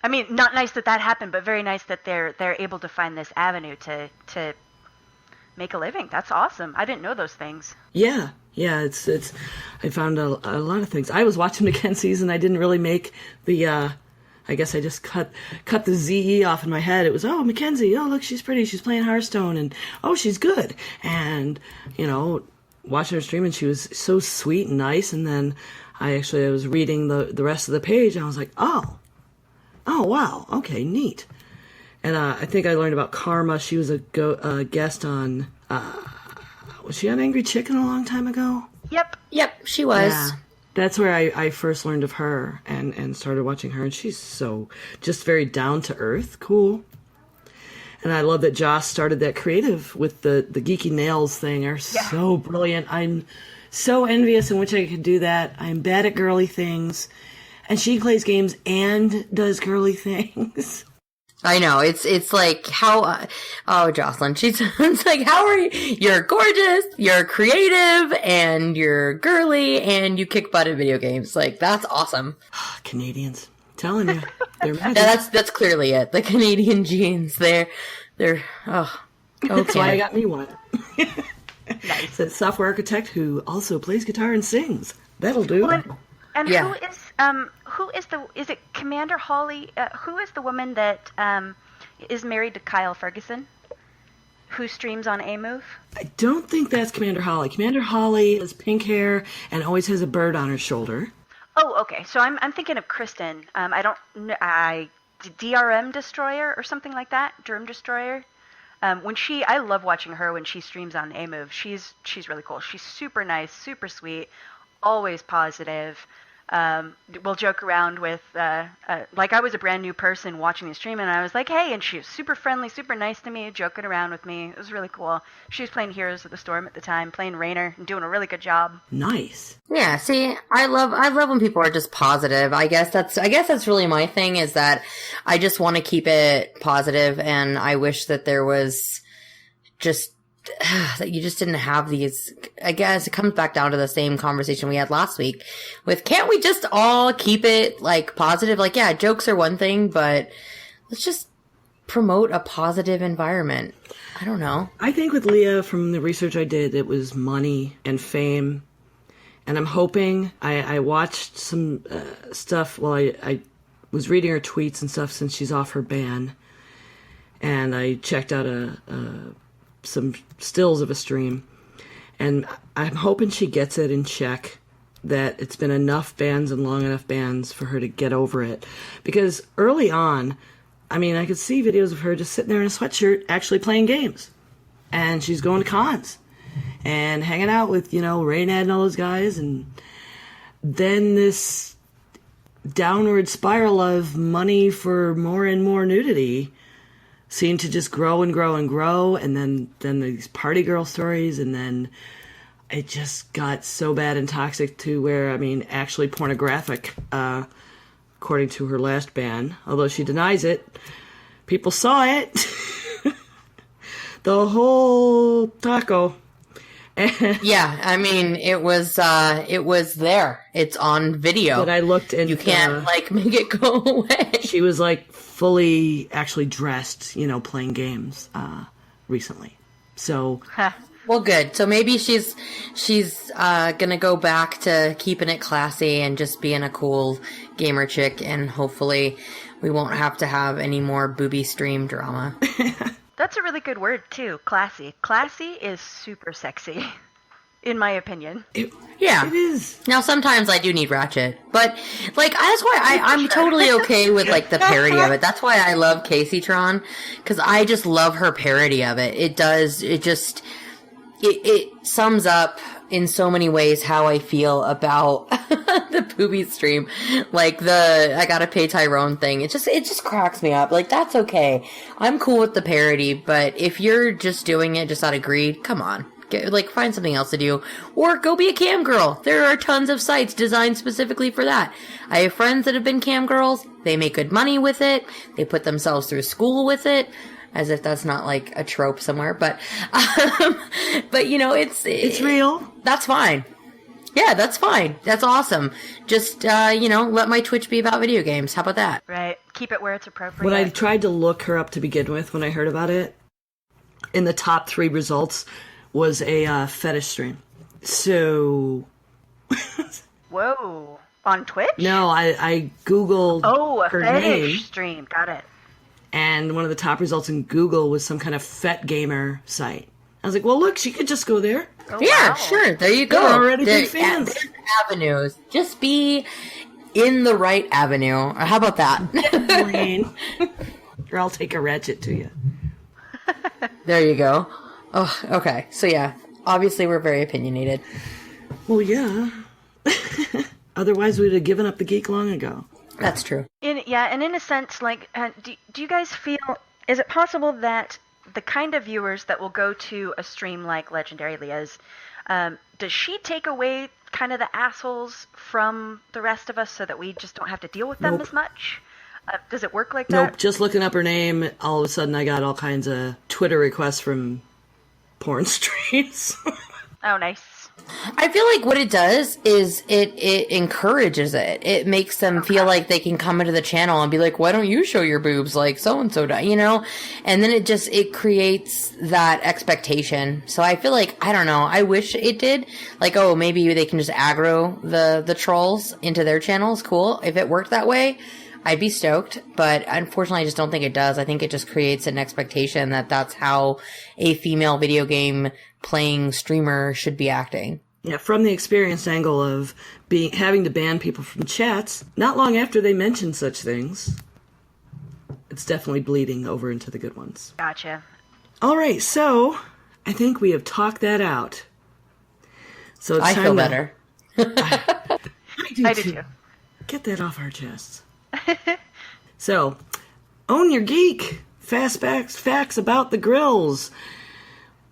I mean, not nice that happened, but very nice that they're able to find this avenue to make a living. That's awesome. I didn't know those things. Yeah, it's. I found a lot of things. I was watching Mackenzie's, and I didn't really make the I guess I just cut the ZE off in my head. It was, oh, Mackenzie, oh, look, she's pretty. She's playing Hearthstone, and oh, she's good. And, watching her stream, and she was so sweet and nice. And then I was reading the rest of the page, and I was like, oh, wow, okay, neat. And I think I learned about Karma. She was a guest on, was she on Angry Chicken a long time ago? Yep, she was. Yeah. That's where I first learned of her and started watching her. And she's so just very down to earth. Cool. And I love that Joss started that creative with the geeky nails thing. Are so brilliant. I'm so envious in which I could do that. I'm bad at girly things. And she plays games and does girly things. I know, it's like, how, Jocelyn, it's like, how are you? You're gorgeous, you're creative, and you're girly, and you kick butt at video games. Like, that's awesome. Canadians. Telling you. They're magic. That's clearly it. The Canadian genes, they're, okay. That's why I got me one. Nice. It's a software architect who also plays guitar and sings. That'll do. Well, and is it Commander Holly? Who is the woman that is married to Kyle Ferguson, who streams on A-Move? I don't think that's Commander Holly. Commander Holly has pink hair and always has a bird on her shoulder. Oh, okay. So I'm thinking of Kristen. DRM Destroyer or something like that. Germ Destroyer. I love watching her when she streams on A-Move. She's really cool. She's super nice, super sweet, always positive. We'll joke around with, like I was a brand new person watching the stream, and I was like, hey, and she was super friendly, super nice to me, joking around with me. It was really cool. She was playing Heroes of the Storm at the time, playing Raynor, and doing a really good job. Nice. Yeah, see, I love when people are just positive. I guess that's really my thing, is that I just want to keep it positive, and I wish that there was just that you just didn't have these. I guess it comes back down to the same conversation we had last week with, can't we just all keep it like positive? Like, yeah, jokes are one thing, but let's just promote a positive environment. I don't know. I think with Leah, from the research I did, it was money and fame. And I'm hoping, I watched some stuff while I was reading her tweets and stuff since she's off her ban. And I checked out some stills of a stream, and I'm hoping she gets it in check, that it's been enough bans and long enough bans for her to get over it. Because early on, I mean, I could see videos of her just sitting there in a sweatshirt actually playing games, and she's going to cons and hanging out with, Raynad and all those guys, and then this downward spiral of money for more and more nudity seemed to just grow and grow and grow, and then these party girl stories, and then it just got so bad and toxic to where, I mean, actually pornographic, according to her last ban. Although she denies it, people saw it. The whole taco. Yeah, I mean, it was there. It's on video. But I looked, and you can't make it go away. She was fully actually dressed, playing games recently. So, well, good. So maybe she's gonna go back to keeping it classy and just being a cool gamer chick, and hopefully we won't have to have any more booby stream drama. That's a really good word, too. Classy. Classy is super sexy, in my opinion. Yeah. It is. Now, sometimes I do need Ratchet. But, that's why I'm totally okay with, the parody of it. That's why I love Casey Tron, because I just love her parody of it. It sums up in so many ways how I feel about the booby stream. I gotta pay Tyrone thing. It just cracks me up. That's okay. I'm cool with the parody, but if you're just doing it just out of greed, come on. Find something else to do. Or go be a cam girl. There are tons of sites designed specifically for that. I have friends that have been cam girls. They make good money with it. They put themselves through school with it. As if that's not a trope somewhere, but it's real. That's fine. Yeah, that's fine. That's awesome. Just let my Twitch be about video games. How about that? Right. Keep it where it's appropriate. When I tried to look her up to begin with, when I heard about it, in the top 3 results was a fetish stream. So, whoa. On Twitch? No, I Googled Oh, a her fetish name, stream. Got it. and one of the top results in Google was some kind of fet gamer site. I was like, well, look, she could just go there. Oh, Yeah, wow. sure. There you go. They're already big fans. There's avenues. Just be in the right avenue. How about that? Wayne. Or I'll take a Ratchet to you. There you go. Oh, okay. So yeah, obviously we're very opinionated. Well, yeah. Otherwise, we'd have given up the geek long ago. That's true. And in a sense, like, do you guys feel, is it possible that the kind of viewers that will go to a stream like Legendary Leah's, does she take away kind of the assholes from the rest of us so that we just don't have to deal with them Nope. as much? Does it work like Nope, that? just looking up her name, all of a sudden I got all kinds of Twitter requests from porn streams. Oh, nice. I feel like what it does is it encourages it. It makes them feel like they can come into the channel and be like, why don't you show your boobs like so-and-so does, you know? And then it creates that expectation. So I feel like, I don't know, I wish it did. Like, oh, maybe they can just aggro the trolls into their channels. Cool. If it worked that way, I'd be stoked, but unfortunately I just don't think it does. I think it just creates an expectation that that's how a female video game playing streamer should be acting. Yeah, from the experienced angle of having to ban people from chats, not long after they mention such things, it's definitely bleeding over into the good ones. Gotcha. All right, so I think we have talked that out. So it's I time feel to- better. I do too. Get that off our chests. So, own your geek. Fast facts about the grills.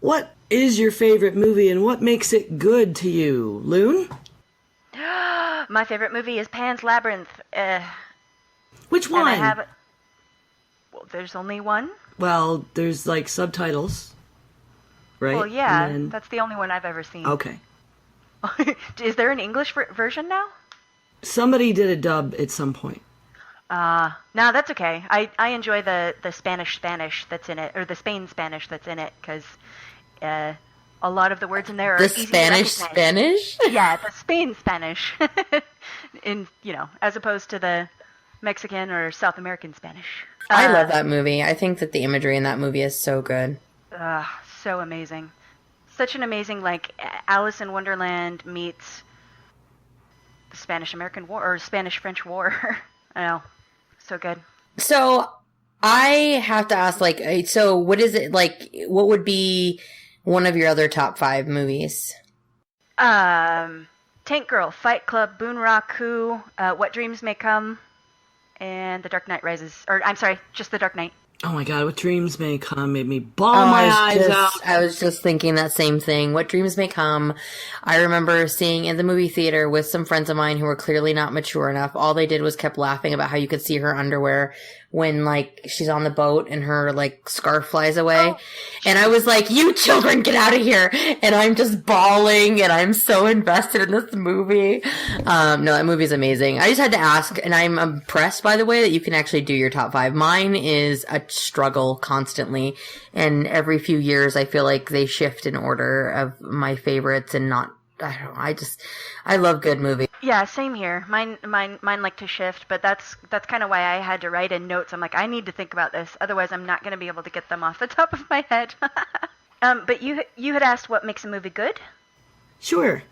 What is your favorite movie and what makes it good to you? Loon? My favorite movie is Pan's Labyrinth. Which one? And well, there's only one. Well, there's like subtitles, right? Well, yeah, And then- that's the only one I've ever seen. Okay. Is there an English version now? Somebody did a dub at some point. No, that's okay. I enjoy the Spanish that's in it, or the Spain Spanish that's in it, because a lot of the words in there are The easy Spanish to recognize. Spanish? Yeah, the Spain Spanish, as opposed to the Mexican or South American Spanish. I love that movie. I think that the imagery in that movie is so good. So amazing. Such an amazing, like, Alice in Wonderland meets the Spanish-American War, or Spanish-French War. I know. So good. So I have to ask, like, so what is it, like, what would be one of your other top 5 movies? Tank Girl, Fight Club, Boonraku, What Dreams May Come, and The Dark Knight Rises. Or, I'm sorry, just The Dark Knight. Oh my god, What Dreams May Come made me bawl my eyes out. I was just thinking that same thing. What Dreams May Come. I remember seeing in the movie theater with some friends of mine who were clearly not mature enough. All they did was kept laughing about how you could see her underwear when, like, she's on the boat and her, like, scarf flies away. And I was like, you children, get out of here. And I'm just bawling and I'm so invested in this movie. No, that movie's amazing. I just had to ask, and I'm impressed, by the way, that you can actually do your top 5. Mine is a struggle constantly. And every few years, I feel like they shift in order of my favorites and not, I don't know, I love good movies. Yeah, same here. Mine like to shift, but that's kind of why I had to write in notes. I'm like, I need to think about this, otherwise I'm not going to be able to get them off the top of my head. But you had asked what makes a movie good. Sure.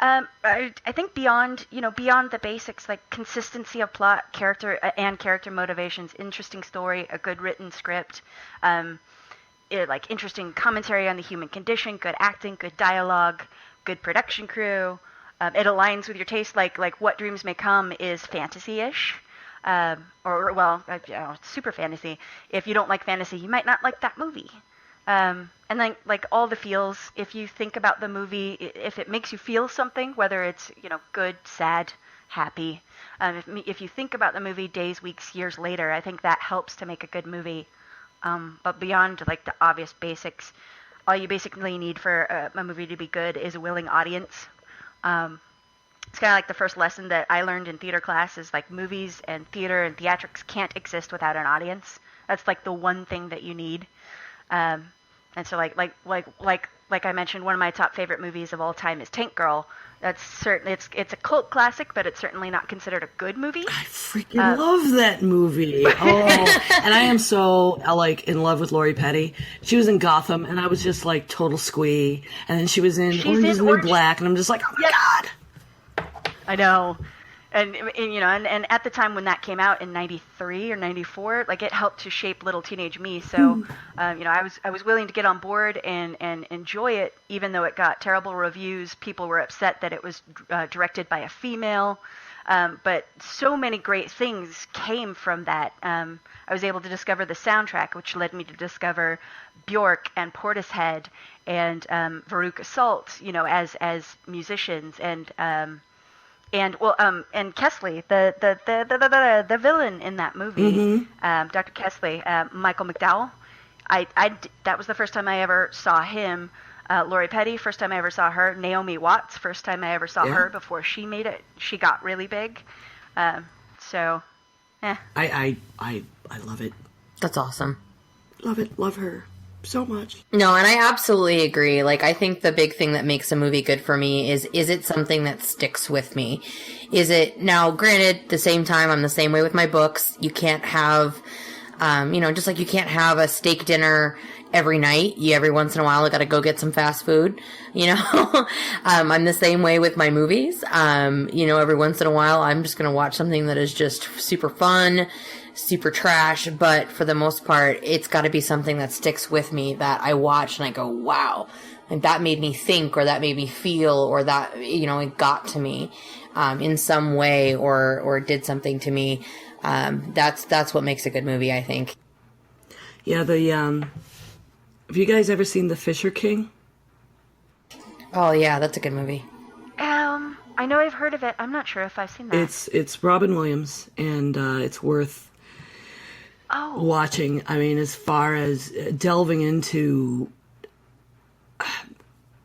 I think beyond the basics, like consistency of plot, character motivations, interesting story, a good written script, like interesting commentary on the human condition, good acting, good dialogue, good production crew. It aligns with your taste, like What Dreams May Come is fantasy-ish, super fantasy. If you don't like fantasy, you might not like that movie. And then, like, all the feels, if you think about the movie, if it makes you feel something, whether it's, good, sad, happy, if you think about the movie days, weeks, years later, I think that helps to make a good movie. But beyond, like, the obvious basics, all you basically need for a movie to be good is a willing audience. It's kind of like the first lesson that I learned in theater class is, like, movies and theater and theatrics can't exist without an audience. That's, like, the one thing that you need. And so, like like I mentioned, one of my top favorite movies of all time is Tank Girl. That's certainly it's a cult classic, but it's certainly not considered a good movie. I freaking love that movie. Oh, and I am so like in love with Lori Petty. She was in Gotham, and I was just like total squee. And then she was in Orange is the New Black, and I'm just like, oh my god. I know. And you know, and at the time when that came out in '93 or '94, like it helped to shape little teenage me. So, you know, I was willing to get on board and enjoy it, even though it got terrible reviews. People were upset that it was directed by a female, but so many great things came from that. I was able to discover the soundtrack, which led me to discover Bjork and Portishead and Veruca Salt, you know, as musicians and Kesley, the villain in that movie, Dr. Kesley, Michael McDowell. That was the first time I ever saw him. Lori Petty, first time I ever saw her. Naomi Watts, first time I ever saw her before she got really big. I love it. That's awesome. Love it. Love her so much. No, and I absolutely agree. Like, I think the big thing that makes a movie good for me is it something that sticks with me? Is it, now granted, the same time, I'm the same way with my books. You can't have, you know, just like you can't have a steak dinner every night. Every once in a while, I gotta go get some fast food, you know? I'm the same way with my movies. You know, every once in a while, I'm just gonna watch something that is just super fun, super trash, but for the most part, it's got to be something that sticks with me, that I watch and I go, wow, and that made me think, or that made me feel, or that, you know, it got to me in some way, or did something to me. That's what makes a good movie, I think. Yeah, have you guys ever seen The Fisher King? Oh yeah, that's a good movie. I know I've heard of it. I'm not sure if I've seen that. It's Robin Williams, and it's worth watching. I mean, as far as delving into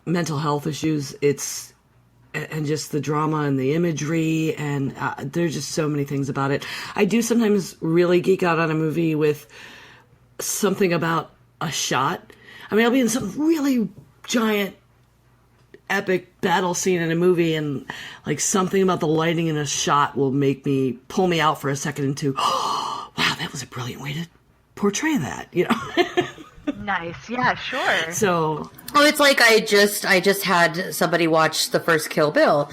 mental health issues, and just the drama and the imagery, and there's just so many things about it. I do sometimes really geek out on a movie with something about a shot. I mean, I'll be in some really giant epic battle scene in a movie, and like something about the lighting in a shot will pull me out for a second into, oh, wow, that was a brilliant way to portray that, you know. Nice. Yeah, sure. So, it's like I just had somebody watch the first Kill Bill,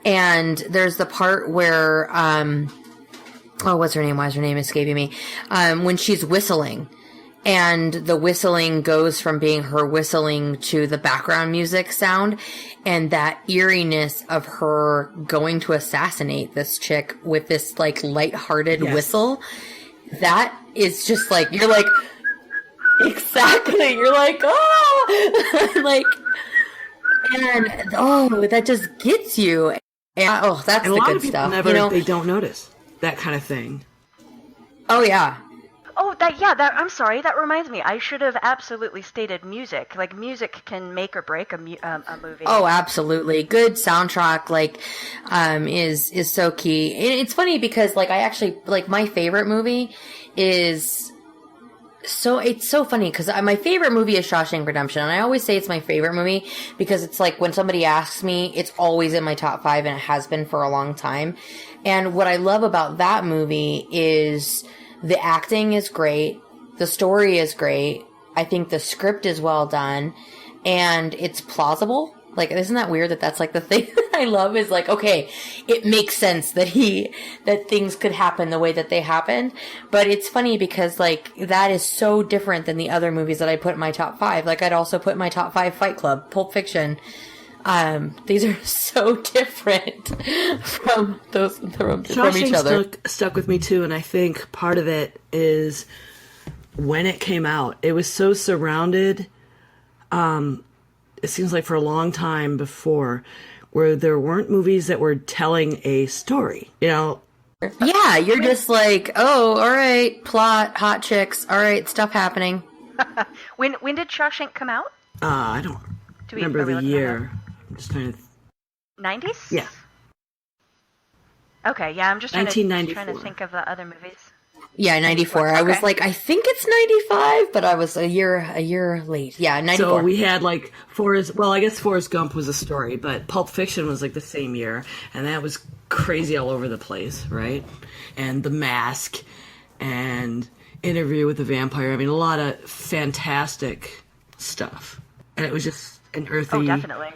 and there's the part where what's her name? Why is her name escaping me? When she's whistling, and the whistling goes from being her whistling to the background music sound, and that eeriness of her going to assassinate this chick with this like lighthearted whistle. That is just like, you're like, exactly. You're like, oh, like, and that just gets you. And that's and the good stuff. A lot good of people stuff. never, you know? they don't notice that kind of thing. Oh yeah. Oh, I'm sorry. That reminds me. I should have absolutely stated music. Like, music can make or break a movie. Oh, absolutely. Good soundtrack, like, is so key. And it's funny because, like, I actually, like, my favorite movie is it's so funny because my favorite movie is Shawshank Redemption. And I always say it's my favorite movie because it's like when somebody asks me, it's always in my top 5 and it has been for a long time. And what I love about that movie is the acting is great. The story is great. I think the script is well done and it's plausible. Like, isn't that weird that that's like the thing that I love is like, okay, it makes sense that things could happen the way that they happened. But it's funny because like that is so different than the other movies that I put in my top 5. Like I'd also put in my top 5 Fight Club, Pulp Fiction. These are so different from each other. Stuck with me too, and I think part of it is when it came out, it was so surrounded. It seems like for a long time before, where there weren't movies that were telling a story. You know. Yeah, you're just like, oh, all right, plot, hot chicks, all right, stuff happening. When did Shawshank come out? I don't remember the year. I'm just trying to. 90s? Yeah. Okay, yeah, I'm just trying to think of the other movies. Yeah, 94. I was like, I think it's 95, but I was a year late. Yeah, 94. So we had like I guess Forrest Gump was a story, but Pulp Fiction was like the same year, and that was crazy all over the place, right? And The Mask and Interview with the Vampire. I mean, a lot of fantastic stuff. And it was just an earthy, definitely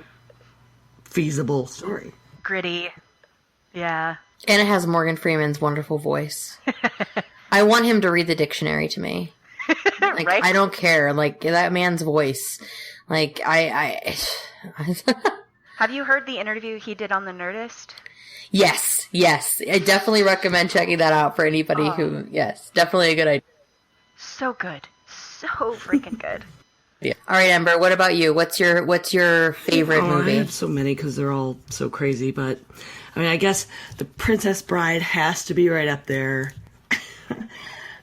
feasible story. Gritty. Yeah. And it has Morgan Freeman's wonderful voice. I want him to read the dictionary to me. Like, right? I don't care. Like, that man's voice. Like, I Have you heard the interview he did on the Nerdist? Yes. I definitely recommend checking that out for anybody who, yes, definitely a good idea. So good. So freaking good. Yeah. All right, Ember, what about you? What's your favorite movie? I have so many because they're all so crazy, but I mean, I guess The Princess Bride has to be right up there.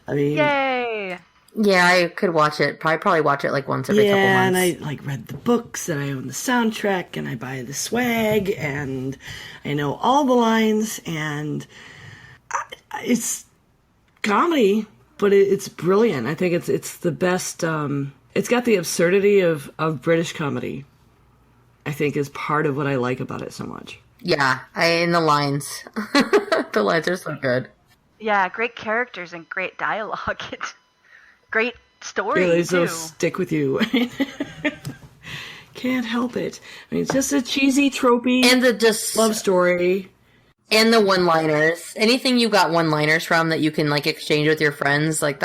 I mean, Yay! Yeah, I could watch it. Probably watch it like once every couple months. And I like read the books, and I own the soundtrack, and I buy the swag, and I know all the lines, and it's comedy, but it's brilliant. I think it's the best. It's got the absurdity of British comedy. I think is part of what I like about it so much. Yeah, in the lines. The lines are so good. Yeah, great characters and great dialogue. It's great story, Really, too. so stick with you. Can't help it. I mean, it's just a cheesy, tropey And the love story. And the one-liners. Anything you got one-liners from that you can, like, exchange with your friends, like,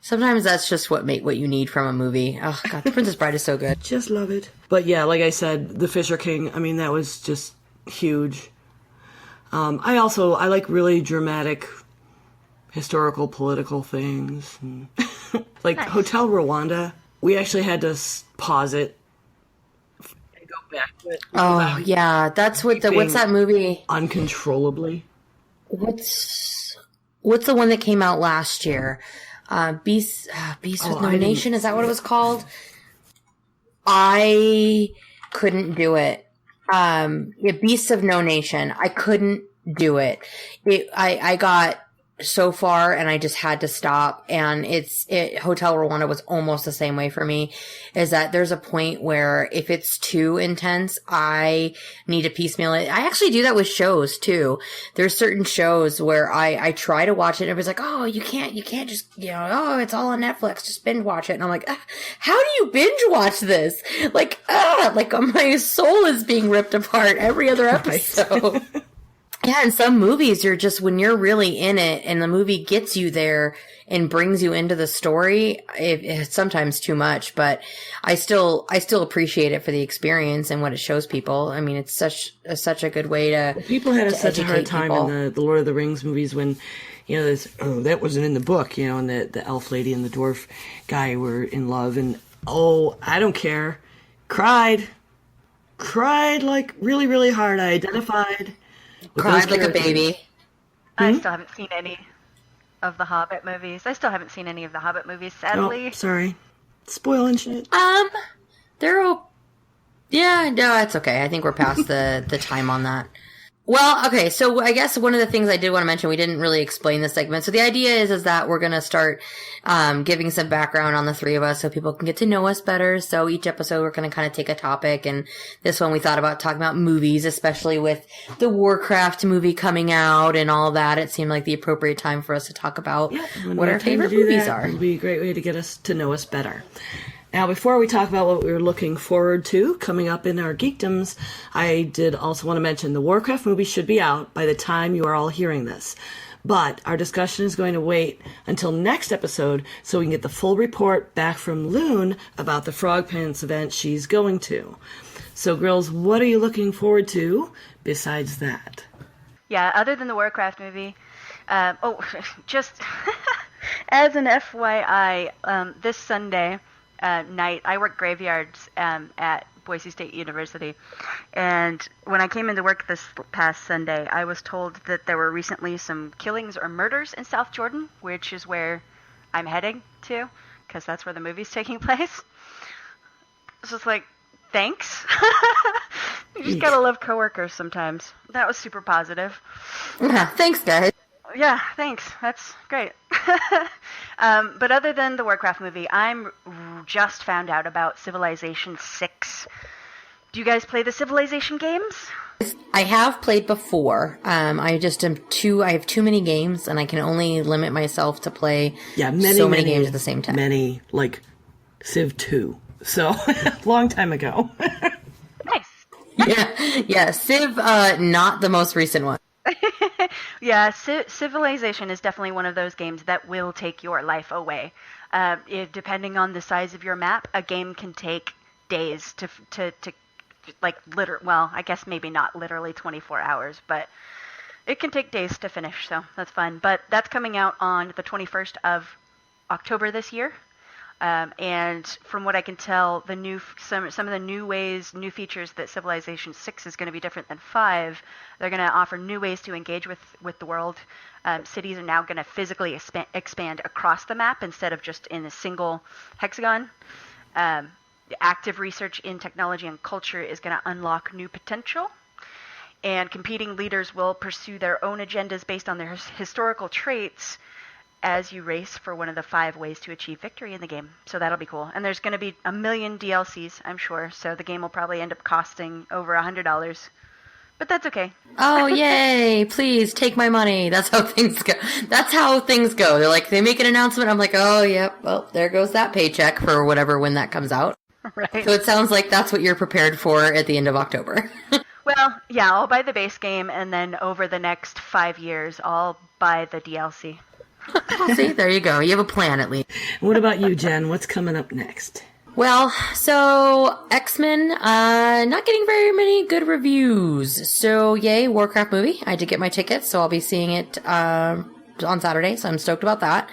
sometimes that's just what you need from a movie. Oh, God, The Princess Bride is so good. Just love it. But yeah, like I said, The Fisher King, I mean, that was just huge. I like really dramatic historical political things. Like Nice. Hotel Rwanda, we actually had to pause it and go back to it. Oh, yeah, that's what's that movie? Uncontrollably. What's the one that came out last year? Beast with No Nation, is that what it was called? I couldn't do it. Beasts of No Nation. I couldn't do it. I got so far and I just had to stop. And Hotel Rwanda was almost the same way for me, is that there's a point where if it's too intense, I need to piecemeal it. I actually do that with shows too. There's certain shows where I try to watch it and everybody's like, oh, you can't just, oh, it's all on Netflix, just binge watch it. And I'm like, how do you binge watch this? Like my soul is being ripped apart every other episode. Yeah, in some movies, when you're really in it and the movie gets you there and brings you into the story, it's sometimes too much, but I still appreciate it for the experience and what it shows people. I mean, it's such a good way to people had such a hard time people. in the Lord of the Rings movies when, that wasn't in the book, and the elf lady and the dwarf guy were in love, and I don't care. Cried like really, really hard. I identified. Cried like a baby. I still haven't seen any of the Hobbit movies. Sadly. Oh, sorry. Spoiling shit. They're all... Yeah, no, it's okay. I think we're past the time on that. Well, okay, so I guess one of the things I did want to mention, we didn't really explain this segment. So the idea is that we're going to start giving some background on the three of us so people can get to know us better. So each episode we're going to kind of take a topic, and this one we thought about talking about movies, especially with the Warcraft movie coming out and all that. It seemed like the appropriate time for us to talk about what our favorite movies are. It'll be a great way to get us to know us better. Now, before we talk about what we're looking forward to coming up in our geekdoms, I did also want to mention the Warcraft movie should be out by the time you are all hearing this. But our discussion is going to wait until next episode so we can get the full report back from Loon about the Frog Pants event she's going to. So, girls, what are you looking forward to besides that? Yeah, other than the Warcraft movie. Just as an FYI, this Sunday night, I work graveyards at Boise State University, and when I came into work this past Sunday, I was told that there were recently some killings or murders in South Jordan, which is where I'm heading to, because that's where the movie's taking place. It's just like, thanks. You just gotta love coworkers sometimes. That was super positive. Yeah, thanks, guys. Yeah, thanks. That's great. But other than the Warcraft movie, I'm just found out about Civilization 6. Do you guys play the Civilization games? I have played before. I have too many games, and I can only limit myself to play many games at the same time. Many, like Civ 2. So, long time ago. Nice. Yeah, Civ, not the most recent one. Yeah, Civilization is definitely one of those games that will take your life away. Depending on the size of your map, a game can take days to well, I guess maybe not literally 24 hours, but it can take days to finish, so that's fun. But that's coming out on the 21st of October this year. And from what I can tell, some of the new features that Civilization 6 is going to be different than 5. They're going to offer new ways to engage with the world. Cities are now going to physically expand across the map instead of just in a single hexagon. Active research in technology and culture is going to unlock new potential. And competing leaders will pursue their own agendas based on their historical traits as you race for one of the 5 ways to achieve victory in the game. So that'll be cool. And there's going to be a million DLCs, I'm sure. So the game will probably end up costing over $100. But that's okay. Oh, yay. Please take my money. That's how things go. They're like, they make an announcement. I'm like, oh, yep. Well, there goes that paycheck for whatever when that comes out. Right. So it sounds like that's what you're prepared for at the end of October. Well, yeah, I'll buy the base game, and then over the next 5 years, I'll buy the DLC. Well, see, there you go. You have a plan at least. What about you, Jen? What's coming up next? Well, so X-Men, not getting very many good reviews. So yay, Warcraft movie. I did get my tickets, so I'll be seeing it on Saturday, so I'm stoked about that.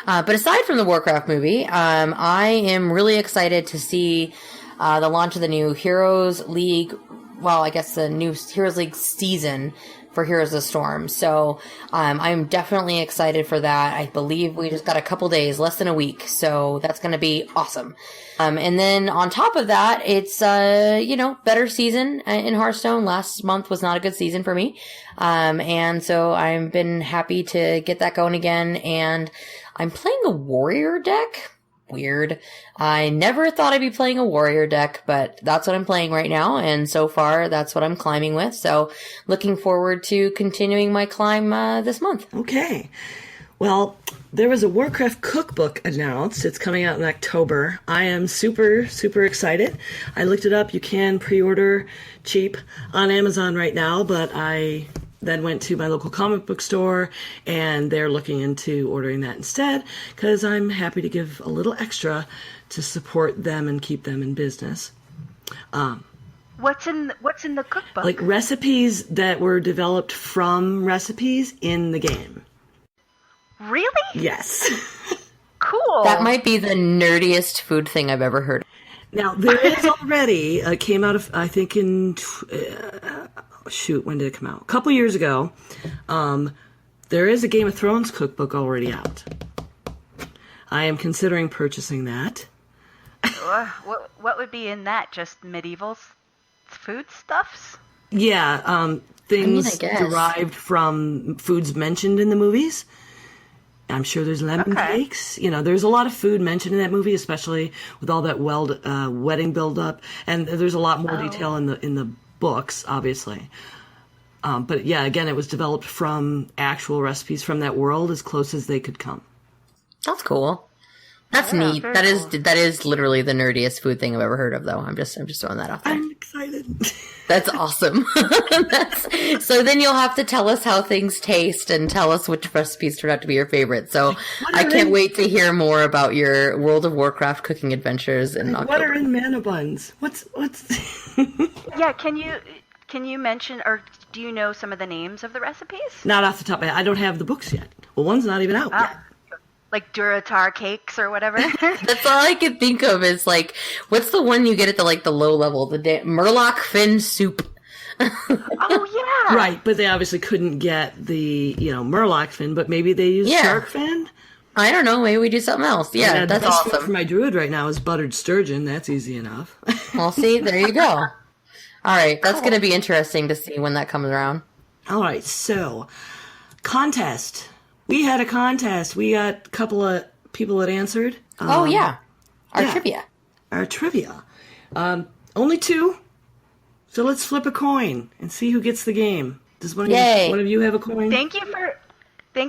But aside from the Warcraft movie, I am really excited to see the launch of the new Heroes League. Well, I guess the new Heroes League season for Heroes of the Storm. So I'm definitely excited for that. I believe we just got a couple days, less than a week. So that's going to be awesome. And then on top of that, it's, better season in Hearthstone. Last month was not a good season for me. And so I've been happy to get that going again. And I'm playing a warrior deck. Weird. I never thought I'd be playing a warrior deck, but that's what I'm playing right now. And so far, that's what I'm climbing with. So looking forward to continuing my climb this month. Okay. Well, there was a Warcraft cookbook announced. It's coming out in October. I am super, super excited. I looked it up. You can pre-order cheap on Amazon right now, but I then went to my local comic book store, and they're looking into ordering that instead, because I'm happy to give a little extra to support them and keep them in business. What's in the cookbook? Like recipes that were developed from recipes in the game. Really? Yes. Cool. That might be the nerdiest food thing I've ever heard. Now, there is already, came out of, I think in... when did it come out? A couple years ago. There is a Game of Thrones cookbook already out. I am considering purchasing that. What would be in that? Just medieval food stuffs? Yeah, things derived from foods mentioned in the movies. I'm sure there's lemon cakes. There's a lot of food mentioned in that movie, especially with all that wedding buildup. And there's a lot more detail in the books, obviously. But yeah, again, it was developed from actual recipes from that world as close as they could come. That's cool. That's neat. That is literally the nerdiest food thing I've ever heard of, though. I'm just throwing that out there. I'm excited. That's awesome. So then you'll have to tell us how things taste and tell us which recipes turned out to be your favorite. So I can't wait to hear more about your World of Warcraft cooking adventures in October. What are in mana buns? What's? Yeah, can you mention, or do you know some of the names of the recipes? Not off the top of my head. I don't have the books yet. Well, one's not even out yet. Like Duratar cakes or whatever. That's all I could think of is like, what's the one you get at the low level? The Murloc fin soup. Oh yeah. Right, but they obviously couldn't get the Murloc fin, but maybe they used shark fin. I don't know. Maybe we do something else. Yeah, that's awesome. For my druid right now is buttered sturgeon. That's easy enough. Well, see, there you go. All right, that's going to be interesting to see when that comes around. All right, so contest. We had a contest. We got a couple of people that answered. Our trivia. Our trivia. Only 2. So let's flip a coin and see who gets the game. Does one of you have a coin? Thank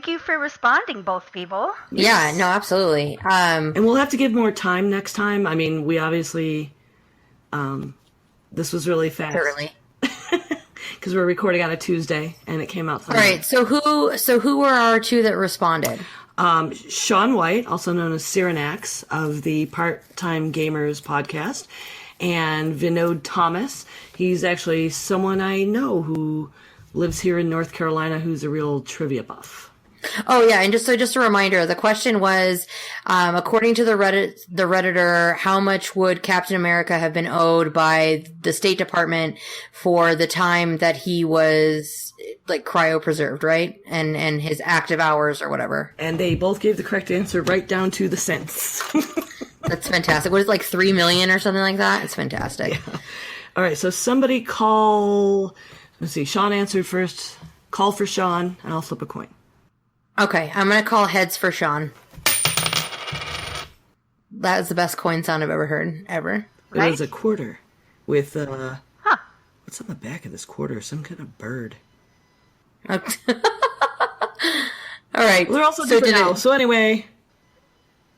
you for responding, both people. Yeah, no, absolutely. And we'll have to give more time next time. I mean, we obviously, this was really fast. Early. Because we're recording on a Tuesday, and it came out Sunday. All right, so who were our 2 that responded? Sean White, also known as Cyrenax of the Part-Time Gamers podcast, and Vinod Thomas. He's actually someone I know who lives here in North Carolina who's a real trivia buff. Oh yeah, and just a reminder, the question was, according to the Redditor, how much would Captain America have been owed by the State Department for the time that he was like cryopreserved, right? And his active hours or whatever. And they both gave the correct answer right down to the cents. That's fantastic. What is it, like $3 million or something like that? It's fantastic. Yeah. All right, so somebody call. Let's see. Sean answered first. Call for Sean, and I'll flip a coin. Okay, I'm gonna call heads for Sean. That is the best coin sound I've ever heard, ever. It was a quarter with what's on the back of this quarter? Some kind of bird. Okay. All right. Well, they're also different now. So anyway.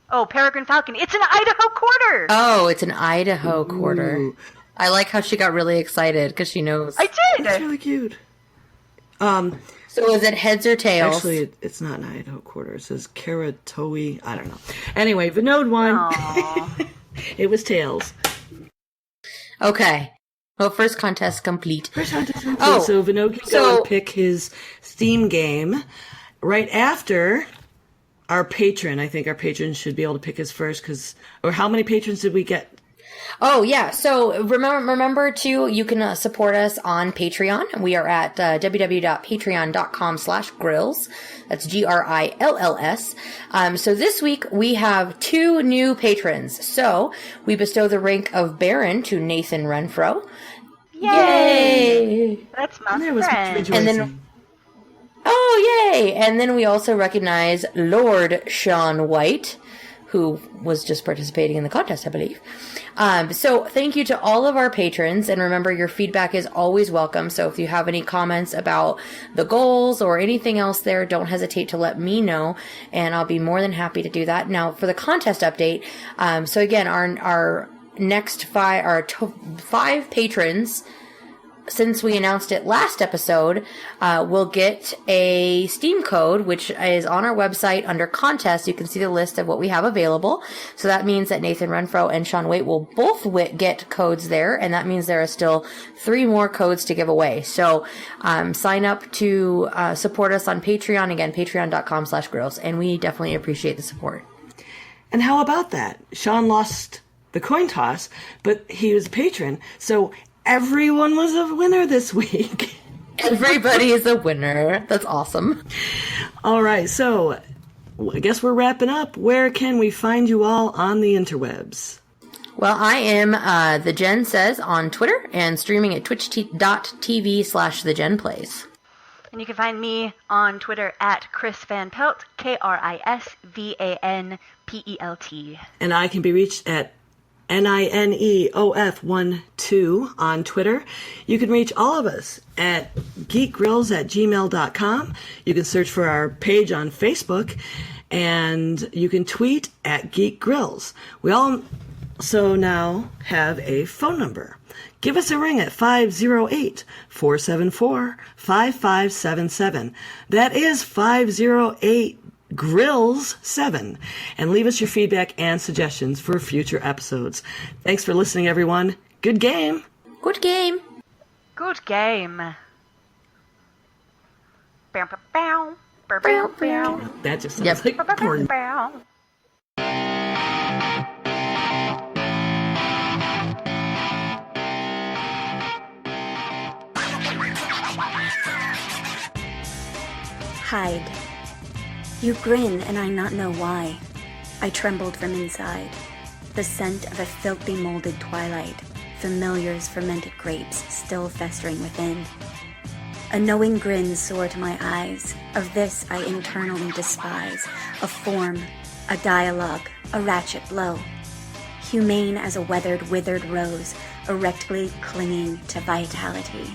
Oh, Peregrine Falcon. It's an Idaho quarter. Oh, it's an Idaho quarter. Ooh. I like how she got really excited because she knows. I did. That's really cute. So is it heads or tails? Actually, it's not an Idaho quarter. It says Karatoe. I don't know. Anyway, Vinod won. It was tails. Okay. Well, first contest complete. So Vinod can go and pick his theme game right after our patron. I think our patron should be able to pick his first or how many patrons did we get? Oh, yeah. So remember too, you can support us on Patreon. We are at www.patreon.com/grills. That's GRILLS. So this week we have 2 new patrons. So we bestow the rank of Baron to Nathan Renfro. Yay! That's my friend. And then, oh, yay! And then we also recognize Lord Sean White, who was just participating in the contest, I believe. So thank you to all of our patrons, and remember, your feedback is always welcome. So if you have any comments about the goals or anything else there, don't hesitate to let me know, and I'll be more than happy to do that. Now, for the contest update, so again, our next 5 patrons, since we announced it last episode, we'll get a Steam code, which is on our website under contest. You can see the list of what we have available. So that means that Nathan Renfro and Sean Waite will both get codes there, and that means there are still 3 more codes to give away. So sign up to support us on Patreon. Again, patreon.com/grills, and we definitely appreciate the support. And how about that? Sean lost the coin toss, but he was a patron, so everyone was a winner this week. Everybody is a winner. That's awesome. All right, so I guess we're wrapping up. Where can we find you all on the interwebs? Well, I am The Jen Says on Twitter and streaming at twitch.tv/TheJenPlays. And you can find me on Twitter at Chris Van Pelt, KrisVanPelt. And I can be reached at NINEOF12 on Twitter. You can reach all of us at geekgrills@gmail.com. You can search for our page on Facebook, and you can tweet at geekgrills. We also now have a phone number. Give us a ring at 508-474-5577. That is 508 Grills 7, and leave us your feedback and suggestions for future episodes. Thanks for listening, everyone. Good game. Good game. Good game. Bow, bow, bow. Bow, bow, bow. That just sounds like porn. Hide. You grin, and I not know why. I trembled from inside. The scent of a filthy molded twilight, familiar's fermented grapes still festering within. A knowing grin soar to my eyes. Of this I internally despise. A form, a dialogue, a ratchet blow. Humane as a weathered, withered rose, erectly clinging to vitality.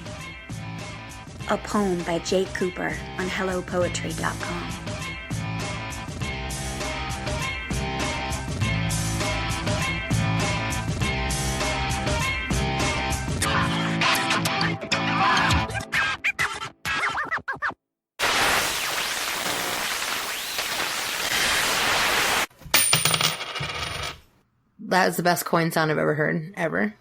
A poem by Jake Cooper on HelloPoetry.com. That is the best coin sound I've ever heard, ever.